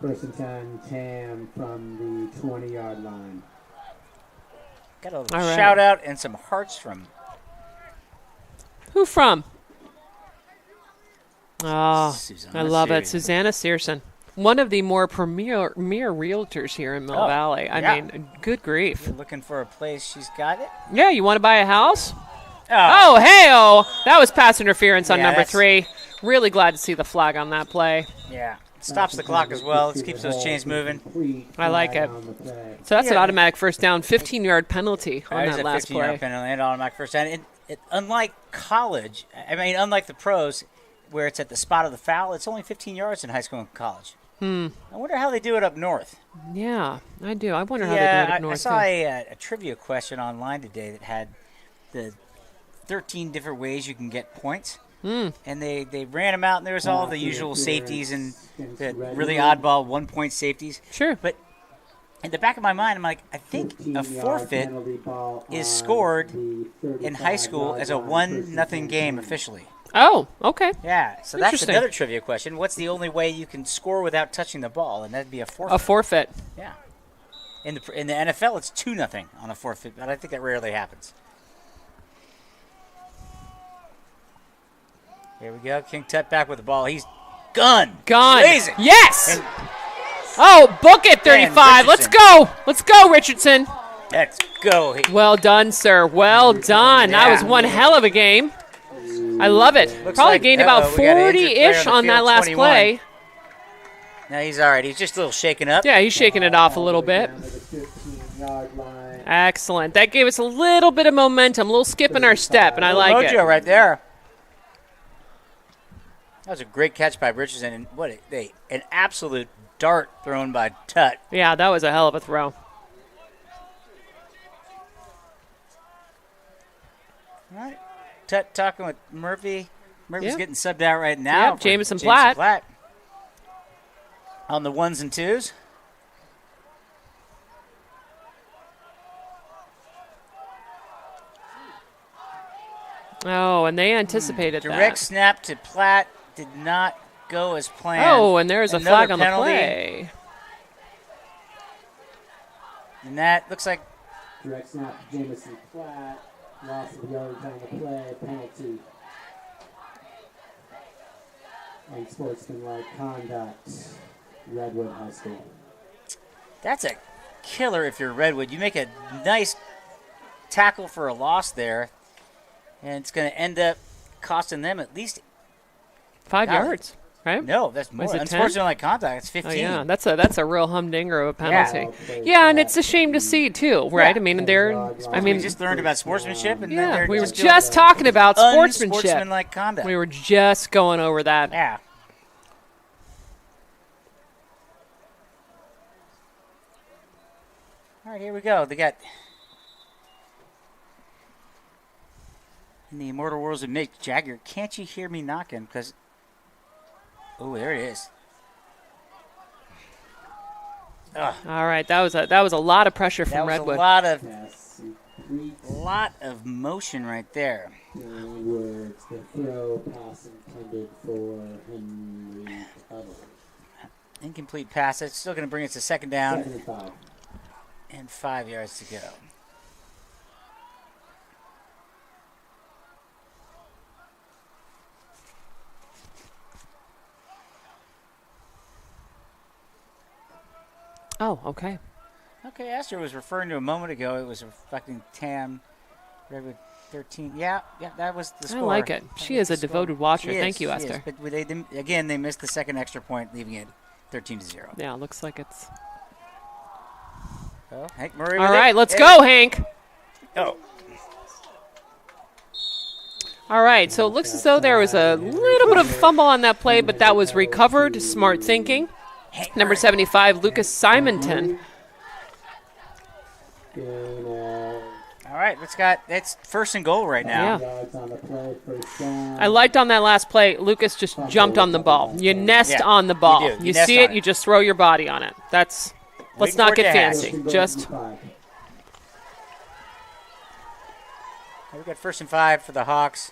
First and 10, Tam from the 20-yard line. Got a little All right. shout out and some hearts from. Who from? Oh, Susanna I love it. Searson. Susanna Searson. One of the more premier realtors here in Mill Oh, Valley. I yeah. mean, good grief. You're looking for a place. She's got it. Yeah, you want to buy a house? Oh, Oh, hey-oh. That was pass interference on Yeah, number that's- 3. Really glad to see the flag on that play. yeah. Stops the clock as well. It keeps those chains moving. I like it. On the play. So that's an Yeah. automatic first down, 15-yard penalty on That is that a last 15-yard play. penalty and automatic first down. Unlike college, I mean, unlike the pros, where it's at the spot of the foul, it's only 15 yards in high school and college. I wonder how they do it up north. Yeah, I do. I wonder how they do Yeah, it up I north, saw too. a trivia question online today that had the 13 different ways you can get points. And they ran them out, and there was all the usual safeties and the really oddball 1-point safeties. Sure. But in the back of my mind, I'm like, I think a 15-yard forfeit penalty ball is on scored the in high school 35-yard as a line, first and 1-0 10. game officially. Oh, okay. Yeah, so that's Interesting. another trivia question. What's the only way you can score without touching the ball? And that'd be a forfeit. A forfeit. Yeah. In the NFL, it's 2-0 on a forfeit, but I think that rarely happens. Here we go. King Tut back with the ball. He's gone. Blazing. Yes. And Oh, book it, 35. Let's go. Let's go, Richardson. let's go. Well done, sir. Well done. That was one hell of a game. I love it. Looks Probably like- gained about we got an injured player 40-ish on the on that field, last 21. play. No, he's all right. He's just a little shaken up. Yeah, he's shaking it off a little bit. Down to the 15-yard line. Excellent. That gave us a little bit of momentum, a little skip in our step, and I like Mojo it. right there. That was a great catch by Richardson, and an absolute dart thrown by Tut. Yeah, that was a hell of a throw. All right. Tut talking with Murphy. Murphy's Yeah. getting subbed out right now. Yep, for Jameson Platt. On the 1s and 2s. Oh, and they anticipated Direct that. snap to Platt did not go as planned. Oh, and there's a Another flag on the penalty. play. And that looks like Direct snap to Jamison Platt. Loss of yardage on the play. Penalty. And sportsmanlike conduct. Redwood High School. that's a killer if you're Redwood. You make a nice tackle for a loss there, and it's going to end up costing them at least 5 Got it. yards, right? no. That's more. Was it 10? Unsportsmanlike contact. It's 15. Oh, yeah, that's a real humdinger of a Yeah. penalty. Yeah, and it's a shame to see too, right? Yeah. I mean, they're. I we mean, just learned about sportsmanship, and then yeah, they're we were doing just talking about sportsmanship. unsportsmanlike conduct. We were just going over that. Yeah. All right, here we go. They got in the immortal worlds of Mick Jagger. Can't you hear me knocking? Because there it is. Ugh, All right, that was a lot of pressure that from was Redwood. a lot of Pass complete. motion right there. Words. The throw pass intended for Henry Tuttle. Incomplete pass. It's still going to bring us to second down 2nd and 5. and 5 yards to go. Oh, okay. Okay, Esther was referring to a moment ago. It was reflecting Tam, Redwood 13. Yeah, that was the score. I like it. That She was is a the score. devoted watcher. She is, Thank you, she is. Esther. But they missed the second extra point, leaving it 13-0. Yeah, looks like it's. Oh, Hank Murray. All with right, it. let's And- go, Hank. Oh, All right, so it looks as though there was a little bit of fumble on that play, but that was recovered. Smart thinking. Hank Number Murray. 75, Lucas Simonton. Gain All right, it's first and goal right now. Yeah. yards on the play. First down. I liked on that last play, Lucas just jumped on the ball. You nest Yeah, on the ball. you do. You You nest see on it, it. you just throw your body on it. Let's Waiting not for it get to happen. fancy. First and goal, Just 5. We got 1st and 5 for the Hawks.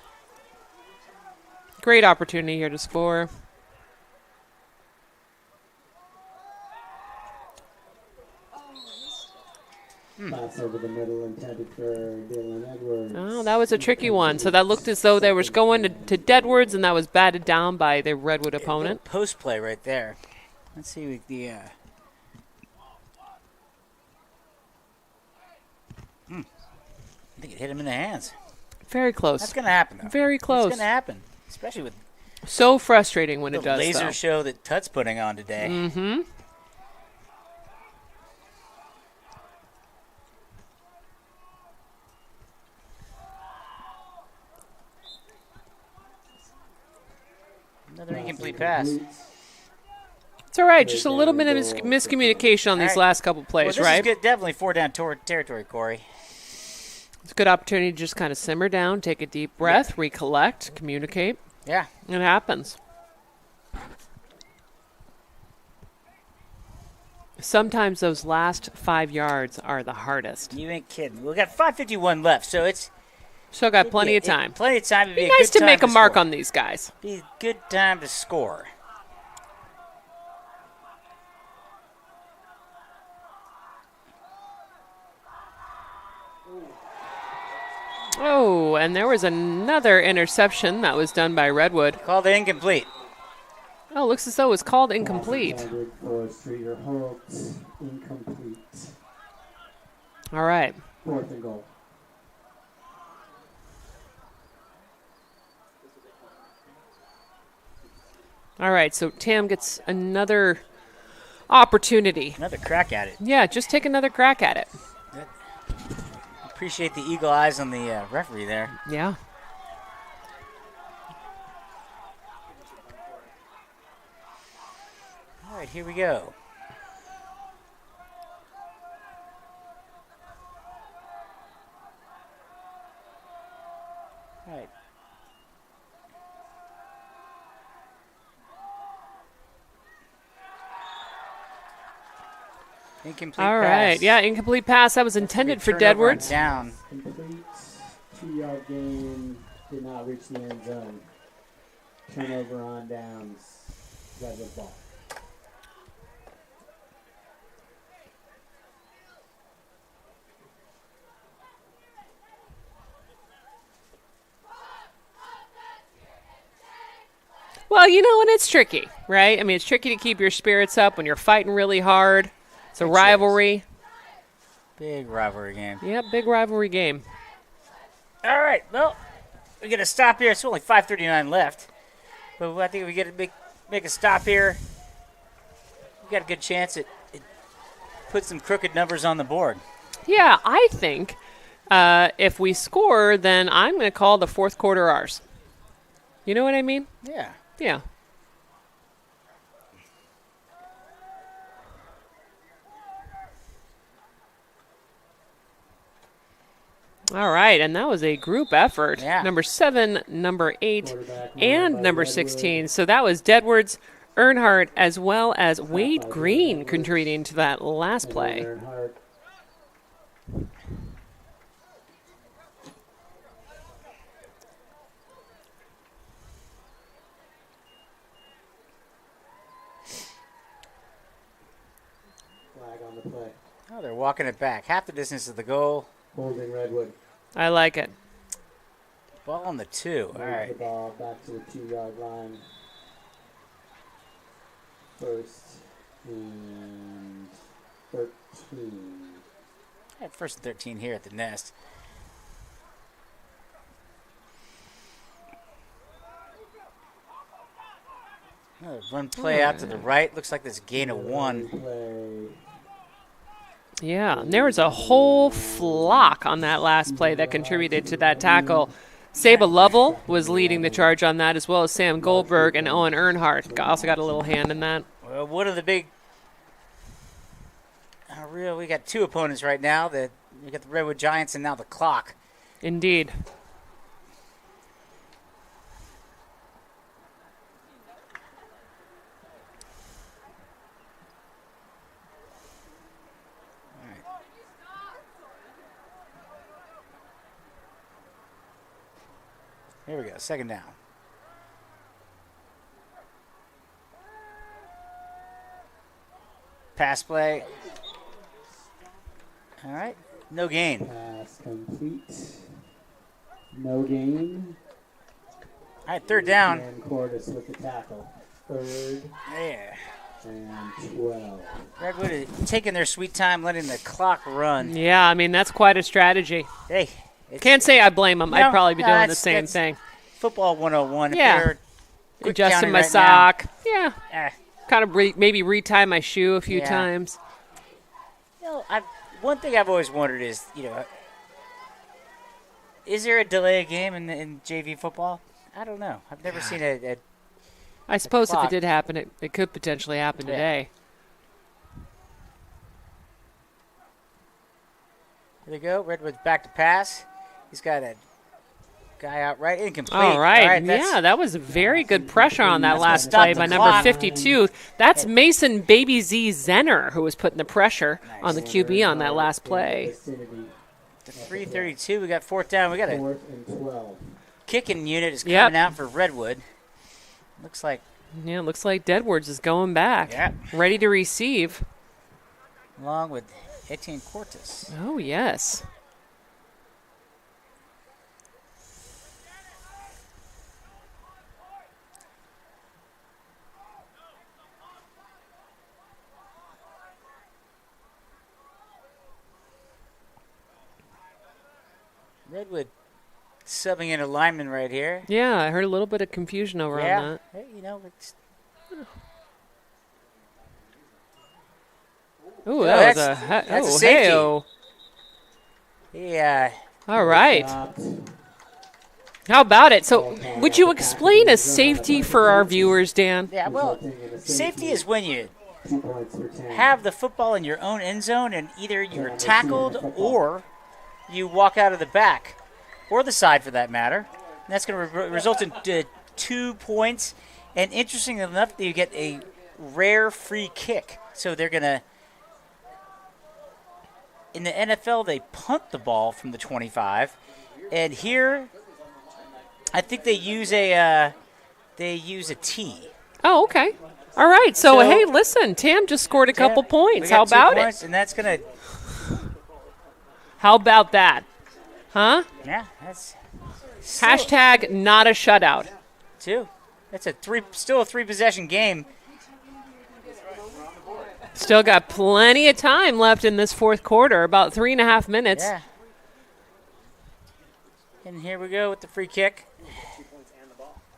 great opportunity here to score. Pass over the middle intended for Dylan Edwards. Oh, that was a tricky one. So that looked as though they was going to Deadwards, and that was batted down by the Redwood opponent. Post play right there. Let's see with the. I think it hit him in the hands. Very That's close. going to happen, though. Very It's close. going to happen, especially with So frustrating when the it does, laser though. show that Tut's putting on today. Mm-hmm. Another incomplete pass. It's all right. Just a little bit of miscommunication on these All right. last couple Well, plays, this right? is good, definitely 4 down territory, Corey. It's a good opportunity to just kind of simmer down, take a deep breath, recollect, communicate. Yeah. It happens. Sometimes those last 5 yards are the hardest. You ain't kidding. We got 5:51 left, so it's Still got plenty of time. Plenty of time. It'd Be be nice a good to make a time mark score. on these guys. Be a good time to score. Oh, and there was another interception that was done by Redwood. Called it incomplete. Oh, looks as though it was called incomplete. Intended for Streeter Holtz, incomplete. All right. 4th and goal. All right, so Tam gets another opportunity. Another crack at it. Yeah, just take another crack at it. Appreciate the eagle eyes on the referee there. Yeah. All right, here we go. All right. Incomplete All pass. right. Yeah, incomplete pass. That was intended for Turnover on Deadwards. Down. Complete. 2-yard gain. Did not reach the end zone. Turnover on downs. Redwood ball. Well, you know, and it's tricky, right? I mean, it's tricky to keep your spirits up when you're fighting really hard. It's a rivalry. Big rivalry game. Yeah, big rivalry game. All right, well, we get a stop here. It's only 5:39 left, but I think we get to make a stop here. We got a good chance at put some crooked numbers on the board. Yeah, I think if we score, then I'm going to call the fourth quarter ours. You know what I mean? Yeah. Yeah. All right, and that was a group effort. Yeah. Number 7, number 8, Quarterback and by number Redwood. 16. So that was Deadwards, Earnhardt, as well as Wade Green contributing to that last play. Earnhardt. Flag on the play. Oh, they're walking it back. Half the distance to the goal. Holding Redwood. I like it. Ball on the 2. All Moves right. the ball back to the 2-yard line. First and 13. Yeah, first and 13 here at the nest. Another run play out to the right. Looks like there's a gain of 1. Play. Yeah, and there was a whole flock on that last play that contributed to that tackle. Saba Lovell was leading the charge on that, as well as Sam Goldberg and Owen Earnhardt. Also got a little hand in that. Well, one of the big. We got 2 opponents right now. We got the Redwood Giants and now the Clock. Indeed. Here we go. Second down. Pass play. All right. No gain. Pass complete. No gain. All right. Third down. And Cordis with the tackle. Third Yeah. and 12. Redwood is taking their sweet time, letting the clock run. Yeah, I mean, that's quite a strategy. Hey. It's Can't say I blame them. I'd No, probably be no, doing the that's- same that's thing. Football 101. If Yeah. they're quick Adjusting counting my right now, sock. Yeah. eh. Kind of maybe retie my shoe a few Yeah. times. One thing I've always wondered is, is there a delay of game in JV football? I don't know. I've never seen a I suppose if clock. it did happen, it could potentially happen Yeah. today. Here they go. Redwood's back to pass. He's got a guy out right. Incomplete. All right. That's- Yeah, that was very good pressure on that That's last gonna stop play the by number clock. 52. That's Mason Baby Z Zenner who was putting the pressure on the Nice. QB on that last play. Vicinity. The 3:32. We got fourth down. We got a 4th and 12. kicking unit is coming Yep. out for Redwood. Looks like Yeah, looks like Deadwards is going back. Yeah. Ready to receive. along with Etienne Cortes. Oh, yes. Redwood subbing in a lineman right here. Yeah, I heard a little bit of confusion over on that. Hey, you know, it's, Ooh, Yeah, that was that's a safety. hey-oh. yeah. All right. Stopped. How about it? So, would you explain a safety for our viewers, Dan? Yeah, well, Resulting in a safety is when you 2 points for Tam. have the football in your own end zone and either you're tackled or you walk out of the back or the side for that matter. And that's going to result in 2 points. And interesting enough, you get a rare free kick. So they're going to, in the NFL, they punt the ball from the 25. And here, I think they use a tee. Oh, okay. All right. So, So- hey, listen, Tam just scored a couple Yeah, points. we How got 2 about points, it? And that's going to, How about that? Huh? yeah, that's still Hashtag not a shutout. 2. That's still a 3-possession game. Still got plenty of time left in this fourth quarter, about 3.5 minutes. Yeah. And here we go with the free kick.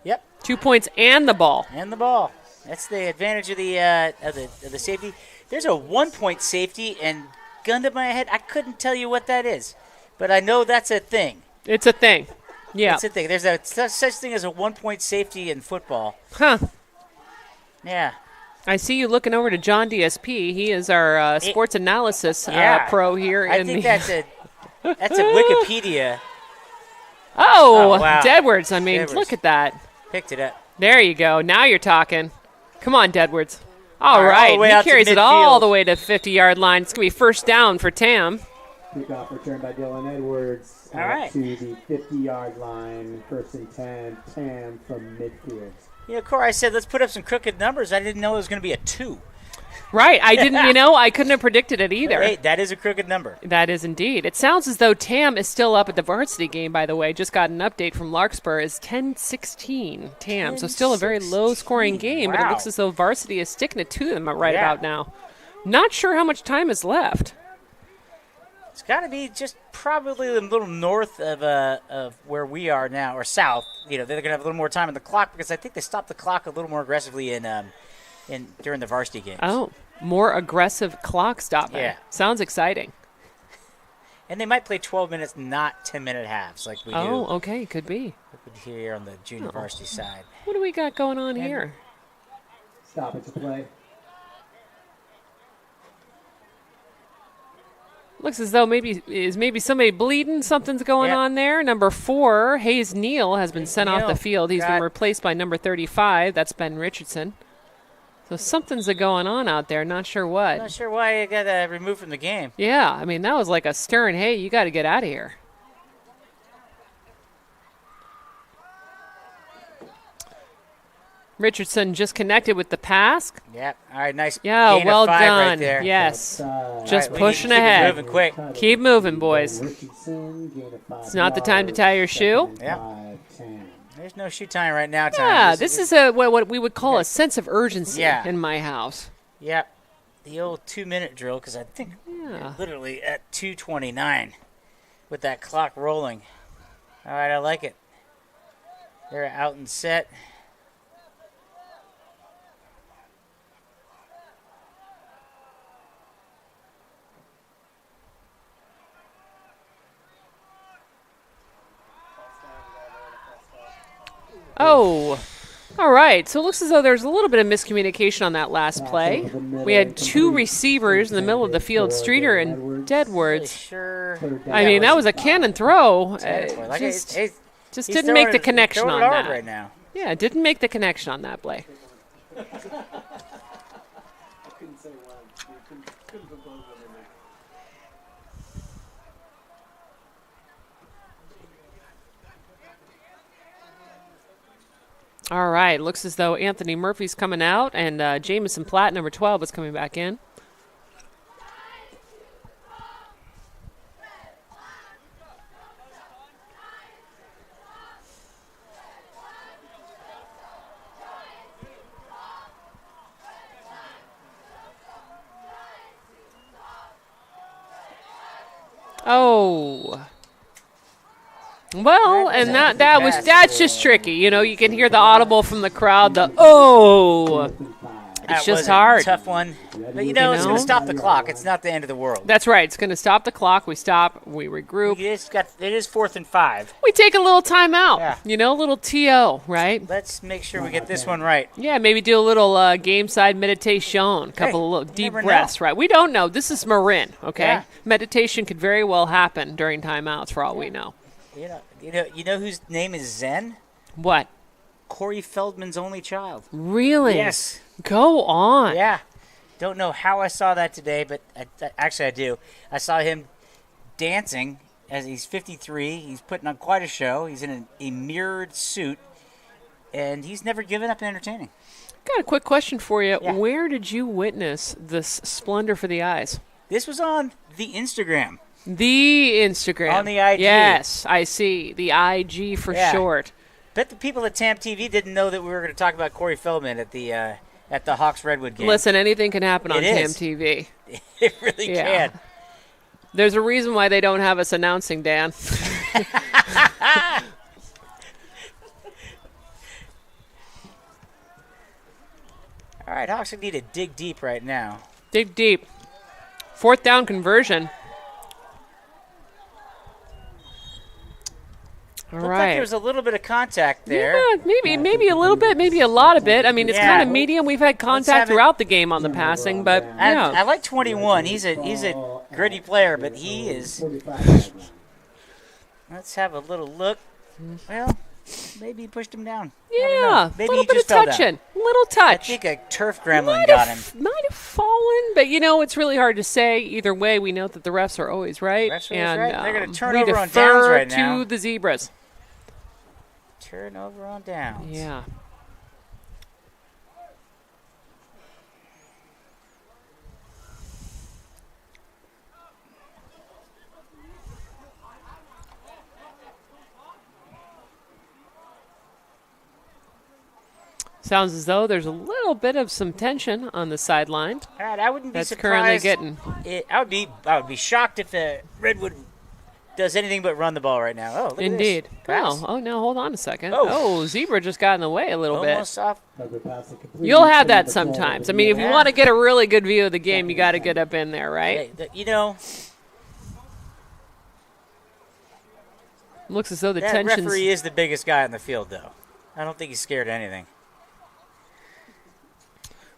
Yep, 2 points and the ball. and the ball. That's the advantage of the safety. There's a 1-point safety, and gun to my head, I couldn't tell you what that is, but I know that's a thing. It's a thing. Yeah. It's a thing. There's such thing as a 1-point safety in football. Huh. Yeah. I see you looking over to John DSP. He is our sports analysis Yeah. pro here. I in think the that's a Wikipedia. Oh, Oh, wow. Deadwards. I mean, Deadwards. look at that. Picked it up. There you go. Now you're talking. Come on, Deadwards. All All right, all right. the way He out to carries it all midfield. the way to 50-yard line. It's going to be first down for Tam. Kickoff return by Dylan Edwards. All out right. To the 50-yard line. First and 10. Tam from midfield. You know, Corey, I said let's put up some crooked numbers. I didn't know it was going to be a 2. Right. I didn't, I couldn't have predicted it either. Hey, that is a crooked number. That is indeed. It sounds as though Tam is still up at the varsity game, by the way. Just got an update from Larkspur. Is 10-16 Tam. So still a very low-scoring game, but it Wow. looks as though varsity is sticking it to them right Yeah. about now. Not sure how much time is left. It's got to be just probably a little north of where we are now, or south. You know, they're going to have a little more time on the clock because I think they stopped the clock a little more aggressively in during the varsity games. Oh, more aggressive clock stopping. Yeah. Sounds exciting. And they might play 12 minutes, not 10-minute halves like we Oh, do okay. Could be. here on the junior varsity side. What do we got going on here? Stop it to play. Looks as though maybe somebody bleeding. Something's going Yep. on there. Number 4, Hayes Neal, has been sent off Neal the field. He's been got- replaced by number 35. That's Ben Richardson. So something's going on out there. Not sure what. Not sure why it got removed from the game. Yeah, I mean, that was like a stern, hey, you got to get out of here. Richardson just connected with the pass. Yep. All right, nice. Yeah, gain well of 5 done. right there. Yes. Outside. Just All right, we need to pushing keep it ahead. moving quick. Keep moving, boys. Richardson, gain of 5 It's not the time to tie your yards. shoe. Second and Yep. 5, Tam. There's no shoe tying right now, Tom. Yeah, this is what we would call a sense of urgency Yeah. in my house. Yep. The old 2-minute drill, because I think Yeah. literally at 2:29 with that clock rolling. All right, I like it. They're out and set. Oh, all right. So it looks as though there's a little bit of miscommunication on that last play. We had 2 receivers in the middle of the field, Streeter and Really Deadwards. sure. I mean, that was a cannon throw. Like, Just he's didn't throwing make the it- connection throwing on it hard that. right now. Yeah, didn't make the connection on that play. All right, looks as though Anthony Murphy's coming out, and Jamison Platt, number 12, is coming back in. Oh. Well, and that's just tricky. You know, you can hear the audible from the crowd. It's That just was a hard. tough one. But, it's going to stop the clock. It's not the end of the world. That's right. It's going to stop the clock. We stop. We regroup. It is 4th and 5. We take a little time out. Yeah. You know, a little TO, right? Let's make sure we get this one right. Yeah, maybe do a little game side meditation. A couple of little deep never breaths, know. right? We don't know. This is Marin, okay? Yeah. Meditation could very well happen during timeouts for all we know. You know whose name is Zen? What? Corey Feldman's only child. Really? Yes. Go on. Yeah. Don't know how I saw that today, but actually I do. I saw him dancing as he's 53. He's putting on quite a show. He's in a mirrored suit, and he's never given up entertaining. Got a quick question for you. Yeah. Where did you witness this splendor for the eyes? This was on the Instagram. The Instagram. On the IG. Yes, I see. The IG for Yeah. short. Bet the people at TAM TV didn't know that we were going to talk about Corey Feldman at the Hawks Redwood game. Listen, anything can happen on It TAM is. TV. It really Yeah. can. There's a reason why they don't have us announcing, Dan. All right, Hawks need to dig deep right now. Dig deep. 4th down conversion. All Looked right. like there was a little bit of contact there. Yeah, maybe a little bit, maybe a lot of it. I mean, it's Yeah. kind of medium. We've had contact have it. throughout the game on the passing, but I yeah. like 21. He's a gritty player, but he is. 45 yard line. Let's have a little look. Well, maybe he pushed him down. Yeah, a Maybe little he bit of just fell down. touching. Little I touch. think a turf gremlin got him. Might have fallen, but it's really hard to say. Either way, we know that the refs are always right. Refs are always and right. They're gonna turn we over on defer downs right now. to the Zebras. Turnover on downs. Yeah. Sounds as though there's a little bit of some tension on the sideline. All right, I wouldn't be That's currently surprised. getting. I would be shocked if Redwood does anything but run the ball right now. Oh, look Indeed. at this. Pass. Oh, now hold on a second. Oh. Oh, Zebra just got in the way a little bit. Almost off. You'll have that sometimes. I mean, if you Yeah. want to get a really good view of the game, you got to get up in there, right? Hey, Looks as though the that tension's. referee is the biggest guy on the field, though. I don't think he's scared of anything.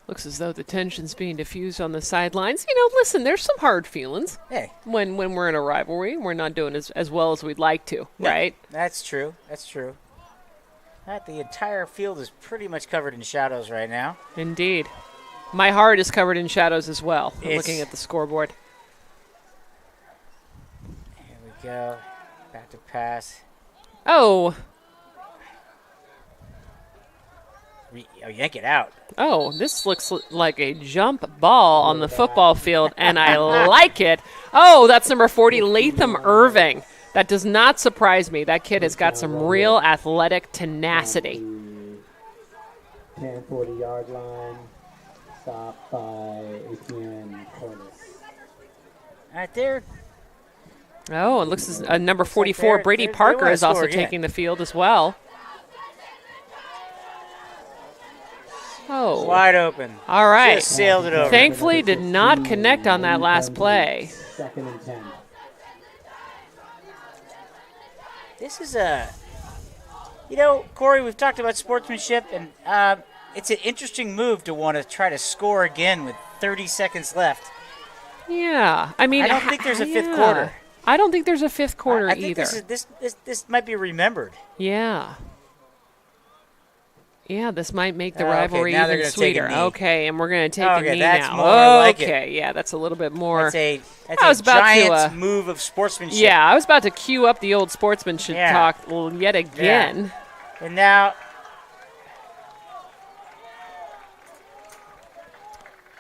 Looks as though the tension's being diffused on the sidelines. Listen, there's some hard feelings Hey, when we're in a rivalry. We're not doing as well as we'd like to, right? That's true. That's true. The entire field is pretty much covered in shadows right now. Indeed. My heart is covered in shadows as well. I'm It's- looking at the scoreboard. Here we go. Back to pass. Oh, Yank it out. this looks like a jump ball on the football field, and I like it. Oh, that's number 40, Latham Irving. That does not surprise me. That kid has got some real athletic tenacity. 10, 40 yard line. Stopped by Etienne Cordes. Right there. Oh, it looks as number 44, they're- Brady they Parker, wanna is also score, yeah. taking the field as well. Oh, Wide open. all right. Just sailed it over. Thankfully, did not connect on that last play. 2nd and 10. This is Corey, we've talked about sportsmanship, and it's an interesting move to want to try to score again with 30 seconds left. Yeah, I mean, I don't think there's a fifth yeah. quarter. I don't think there's a fifth quarter I think either. this might be remembered. Yeah. Yeah, this might make the Okay, rivalry now they're even gonna take a sweeter. knee. Okay, and we're going to take Okay, a knee that's now. more like it. Okay, yeah, that's a little bit more. That's I was a about to, giant move of sportsmanship. Yeah, I was about to cue up the old sportsmanship Yeah. talk yet again. And now,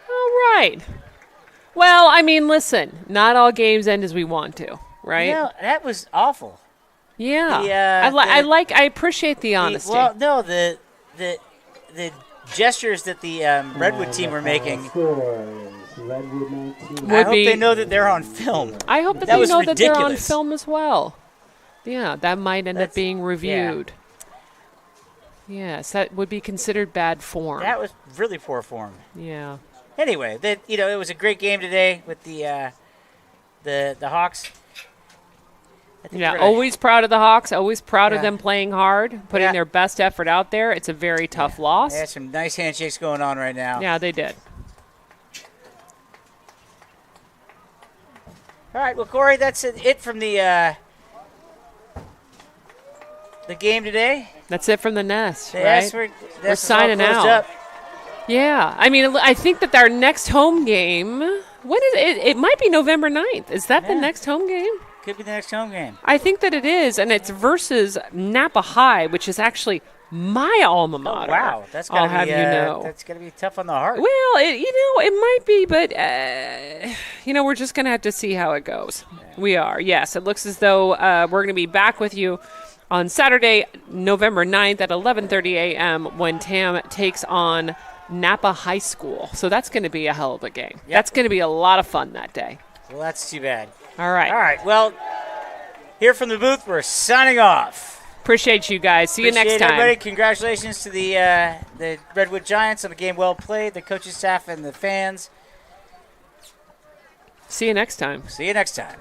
All right. Well, I mean, listen, not all games end as we want to, right? that was awful. Yeah. The, I appreciate the honesty. The gestures that the Redwood team were making. Scores. Redwood 19. I Would hope be- they know that they're on film. I hope that that they was know that they're on ridiculous. film as well. Yeah, that might end up being reviewed. Yes, that would be considered bad form. That was really poor form. Yeah. Anyway, it was a great game today with the Hawks. Yeah, always proud of the Hawks. Always proud of them playing hard, putting Yeah. their best effort out there. It's a very tough loss. They had some nice handshakes going on right now. Yeah, they did. All right, well, Corey, that's it from the game today. That's it from the Nest, Yes, right? we're signing all closed out. Up. Yeah, I mean, I think that our next home game, when is it? It might be November 9th. Is that the next home game? Could be the next home game. I think that it is, and it's versus Napa High, which is actually my alma mater. Wow, that's I'll gotta have be you know. that's gonna be tough on the heart. Well, it might be, but we're just gonna have to see how it goes. Yeah. We are, yes. It looks as though we're gonna be back with you on Saturday, November 9th at 11:30 a.m. when TAM takes on Napa High School. So that's going to be a hell of a game. Yep. That's going to be a lot of fun that day. Well, that's too bad. All right. All right. Well, here from the booth, we're signing off. Appreciate you guys. See you next time. Everybody. Congratulations to the Redwood Giants on a game well played, the coaching staff and the fans. See you next time. See you next time.